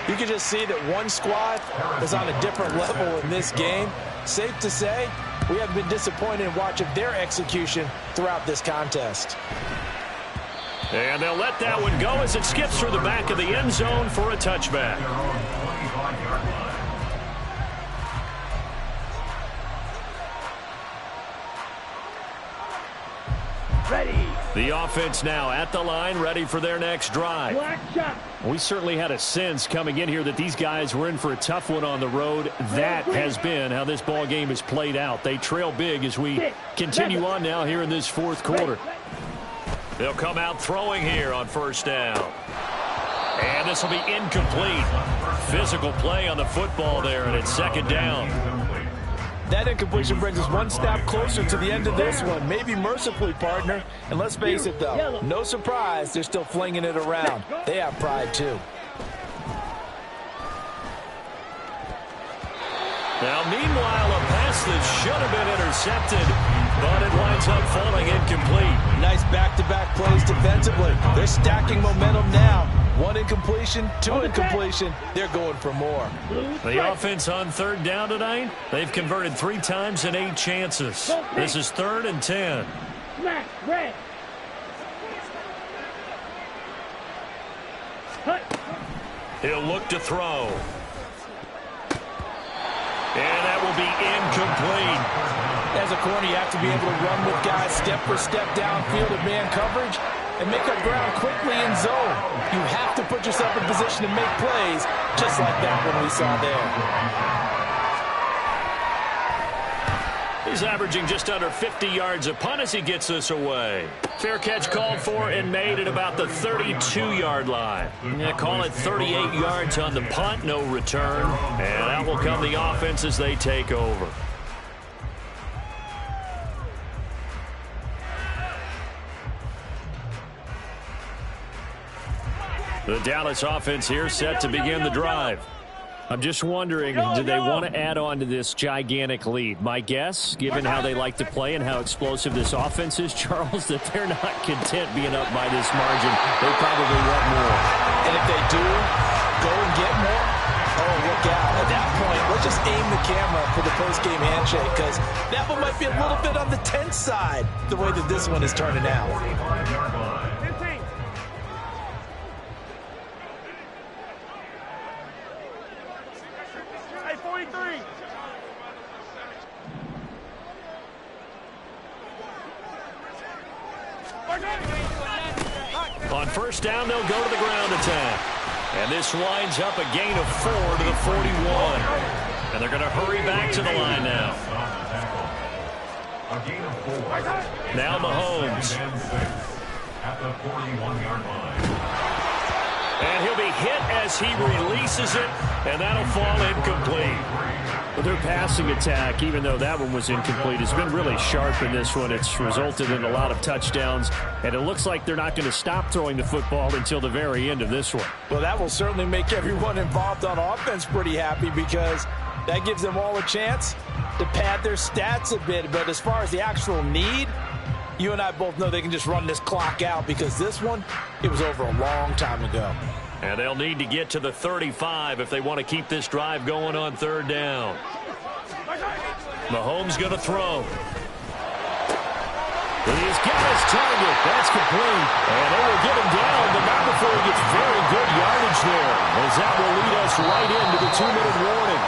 you can just see that one squad is on a different level in this game. Safe to say, we have been disappointed in watching their execution throughout this contest. And they'll let that one go as it skips through the back of the end zone for a touchback. Ready. The offense now at the line, ready for their next drive. We certainly had a sense coming in here that these guys were in for a tough one on the road. That has been how this ball game has played out. They trail big as we continue on now here in this fourth quarter. They'll come out throwing here on first down. And this will be incomplete. Physical play on the football there, and it's second down. That incompletion brings us one step closer to the end of this one. Maybe mercifully, partner. And let's face it, though, no surprise, they're still flinging it around. They have pride, too. Now, meanwhile, a pass that should have been intercepted, but it winds up falling incomplete. Nice back-to-back plays defensively. They're stacking momentum now. One incompletion, two incompletion. They're going for more. The offense on third down tonight, they've converted 3 times in 8 chances. This is 3rd and 10. Smack, red. He'll look to throw. And that will be incomplete. As a corner, you have to be able to run with guys step for step downfield in man coverage and make up ground quickly in zone. You have to put yourself in position to make plays, just like that one we saw there. He's averaging just under 50 yards a punt as he gets this away. Fair catch called for and made at about the 32-yard line. Yeah, call it 38 yards on the punt, no return. And out will come the offense as they take over. The Dallas offense here set to begin the drive. I'm just wondering, do they want to add on to this gigantic lead? My guess, given how they like to play and how explosive this offense is, Charles, that they're not content being up by this margin. They probably want more. And if they do go and get more, oh, look out. At that point, let's just aim the camera for the post-game handshake, because that one might be a little bit on the tense side, the way that this one is turning out. On first down, they'll go to the ground attack. And this winds up a gain of 4 to the 41. And they're going to hurry back to the line now. Now Mahomes. At the 41-yard line. And he'll be hit as he releases it, and that'll fall incomplete. Well, their passing attack, even though that one was incomplete, has been really sharp in this one. It's resulted in a lot of touchdowns, and it looks like they're not going to stop throwing the football until the very end of this one. Well, that will certainly make everyone involved on offense pretty happy, because that gives them all a chance to pad their stats a bit. But as far as the actual need, you and I both know they can just run this clock out, because this one, it was over a long time ago. And they'll need to get to the 35 if they want to keep this drive going on third down. Mahomes going to throw. He's got his target. That's complete. And they will get him down, but not before he gets very good yardage there, as that will lead us right into the 2-minute warning.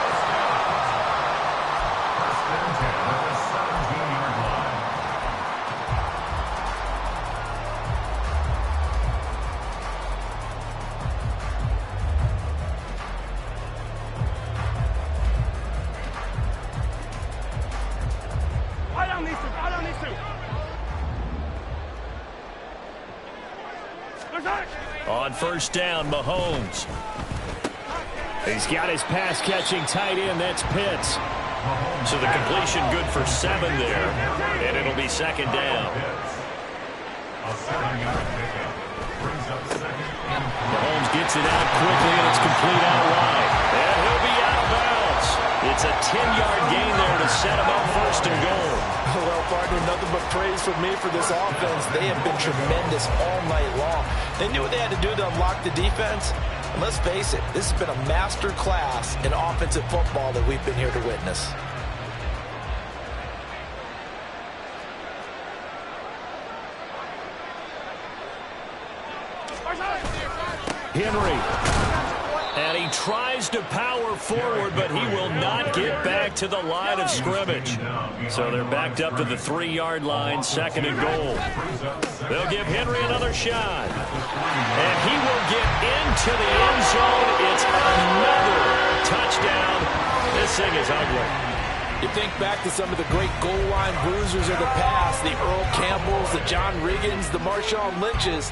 On first down, Mahomes. He's got his pass-catching tight end. That's Pitts. So the completion good for 7 there, and it'll be second down. Mahomes gets it out quickly, and it's complete outright. And he'll be out of bounds. It's a 10-yard gain there to set him up first and goal. Well, partner, nothing but praise from me for this offense. They have been tremendous all night long. They knew what they had to do to unlock the defense. And let's face it, this has been a master class in offensive football that we've been here to witness. Henry. And he tries to power forward, but he will not get back to the line of scrimmage. So they're backed up to the 3-yard line, 2nd and goal. They'll give Henry another shot. And he will get into the end zone. It's another touchdown. This thing is ugly. You think back to some of the great goal line bruisers of the past, the Earl Campbells, the John Riggins, the Marshawn Lynches.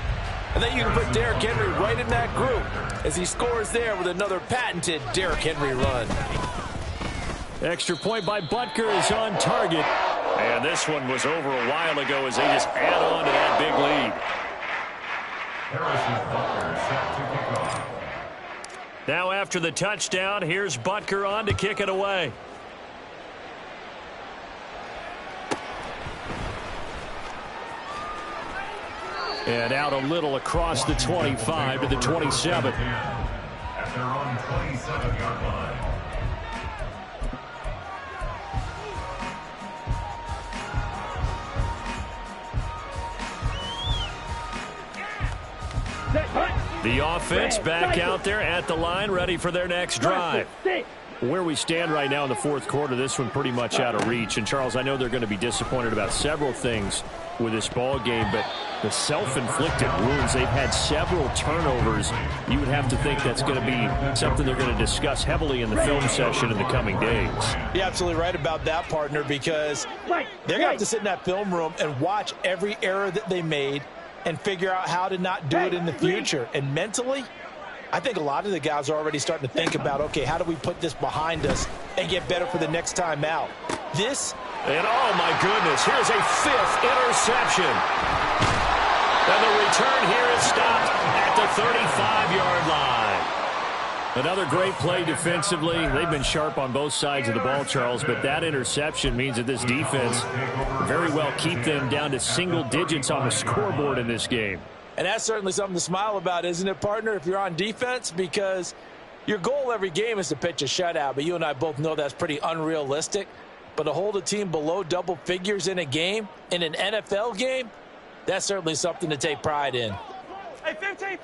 And then you can put Derrick Henry right in that group as he scores there with another patented Derrick Henry run. Extra point by Butker is on target. And this one was over a while ago as they just add on to that big lead. Now after the touchdown, here's Butker on to kick it away. And out a little across the 25 to the 27. At their own 27-yard line. The offense back out there at the line, ready for their next drive. Where we stand right now in the 4th quarter, this one pretty much out of reach. And, Charles, I know they're going to be disappointed about several things with this ball game, but the self-inflicted wounds, they've had several turnovers. You would have to think that's going to be something they're going to discuss heavily in the film session in the coming days. You're absolutely right about that, partner, because they're going to have to sit in that film room and watch every error that they made and figure out how to not do it in the future. And mentally, I think a lot of the guys are already starting to think about, okay, how do we put this behind us and get better for the next time out? This, and oh my goodness, here's a 5th interception. And the return here is stopped at the 35-yard line. Another great play defensively. They've been sharp on both sides of the ball, Charles, but that interception means that this defense very well keep them down to single digits on the scoreboard in this game. and that's certainly something to smile about, isn't it, partner, if you're on defense? Because your goal every game is to pitch a shutout, but you and I both know that's pretty unrealistic. But to hold a team below double figures in a game, in an NFL game, that's certainly something to take pride in. Hey, 15. Hey,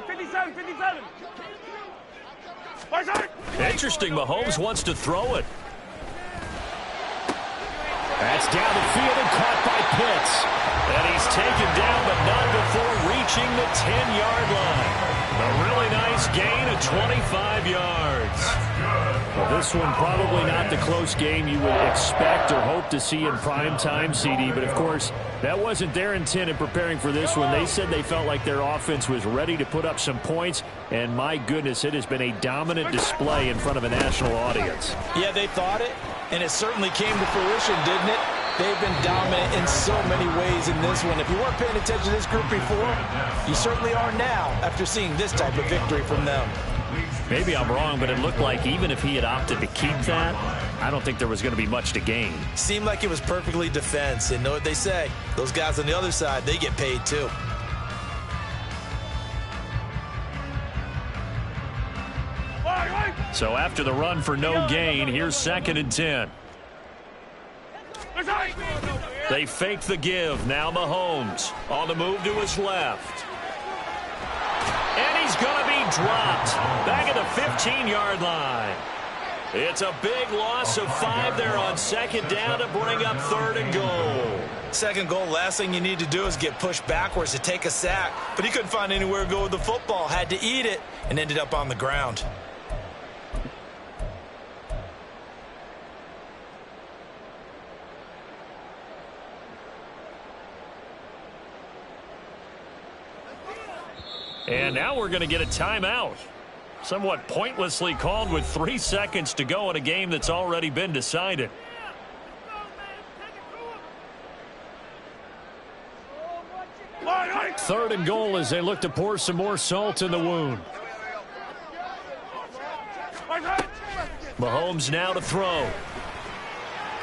57. Interesting, Mahomes wants to throw it. That's down the field and caught by Pitts. And he's taken down, but not before reaching the 10-yard line. A really nice gain of 25 yards. Well, this one probably not the close game you would expect or hope to see in prime time, CD. But, of course, that wasn't their intent in preparing for this one. They said they felt like their offense was ready to put up some points. And, my goodness, it has been a dominant display in front of a national audience. Yeah, they thought it, and it certainly came to fruition, didn't it? They've been dominant in so many ways in this one. If you weren't paying attention to this group before, you certainly are now after seeing this type of victory from them. Maybe I'm wrong, but it looked like even if he had opted to keep that, I don't think there was going to be much to gain. Seemed like it was perfectly defense, and know what they say. Those guys on the other side, they get paid too. So after the run for no gain, here's 2nd and 10. They fake the give. Now Mahomes on the move to his left. And he's going to be dropped back at the 15-yard line. It's a big loss of 5 there on 2nd down to bring up 3rd and goal. 2nd goal, last thing you need to do is get pushed backwards to take a sack. But he couldn't find anywhere to go with the football, had to eat it, and ended up on the ground. And now we're going to get a timeout. Somewhat pointlessly called with 3 seconds to go in a game that's already been decided. Third and goal as they look to pour some more salt in the wound. Mahomes now to throw.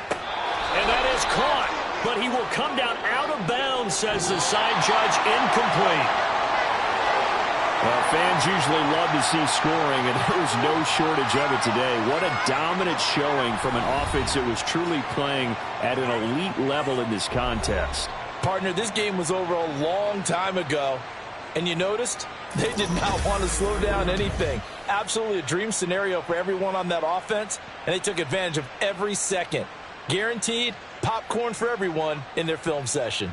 And that is caught. But he will come down out of bounds, says the side judge, incomplete. Well, fans usually love to see scoring, and there's no shortage of it today. What a dominant showing from an offense that was truly playing at an elite level in this contest. Partner, this game was over a long time ago, and you noticed they did not want to slow down anything. Absolutely a dream scenario for everyone on that offense, and they took advantage of every second. Guaranteed popcorn for everyone in their film session.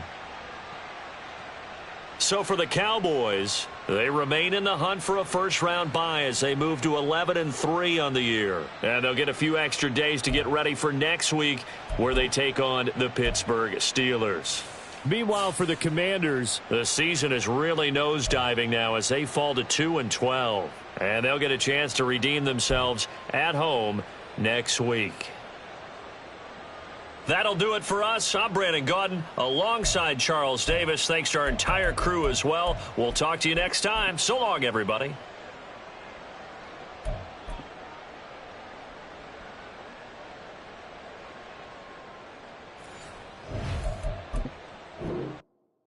So for the Cowboys, they remain in the hunt for a first-round bye as they move to 11-3 on the year. And they'll get a few extra days to get ready for next week where they take on the Pittsburgh Steelers. Meanwhile, for the Commanders, the season is really nosediving now as they fall to 2-12. And they'll get a chance to redeem themselves at home next week. That'll do it for us. I'm Brandon Gaudin alongside Charles Davis. Thanks to our entire crew as well. We'll talk to you next time. So long, everybody.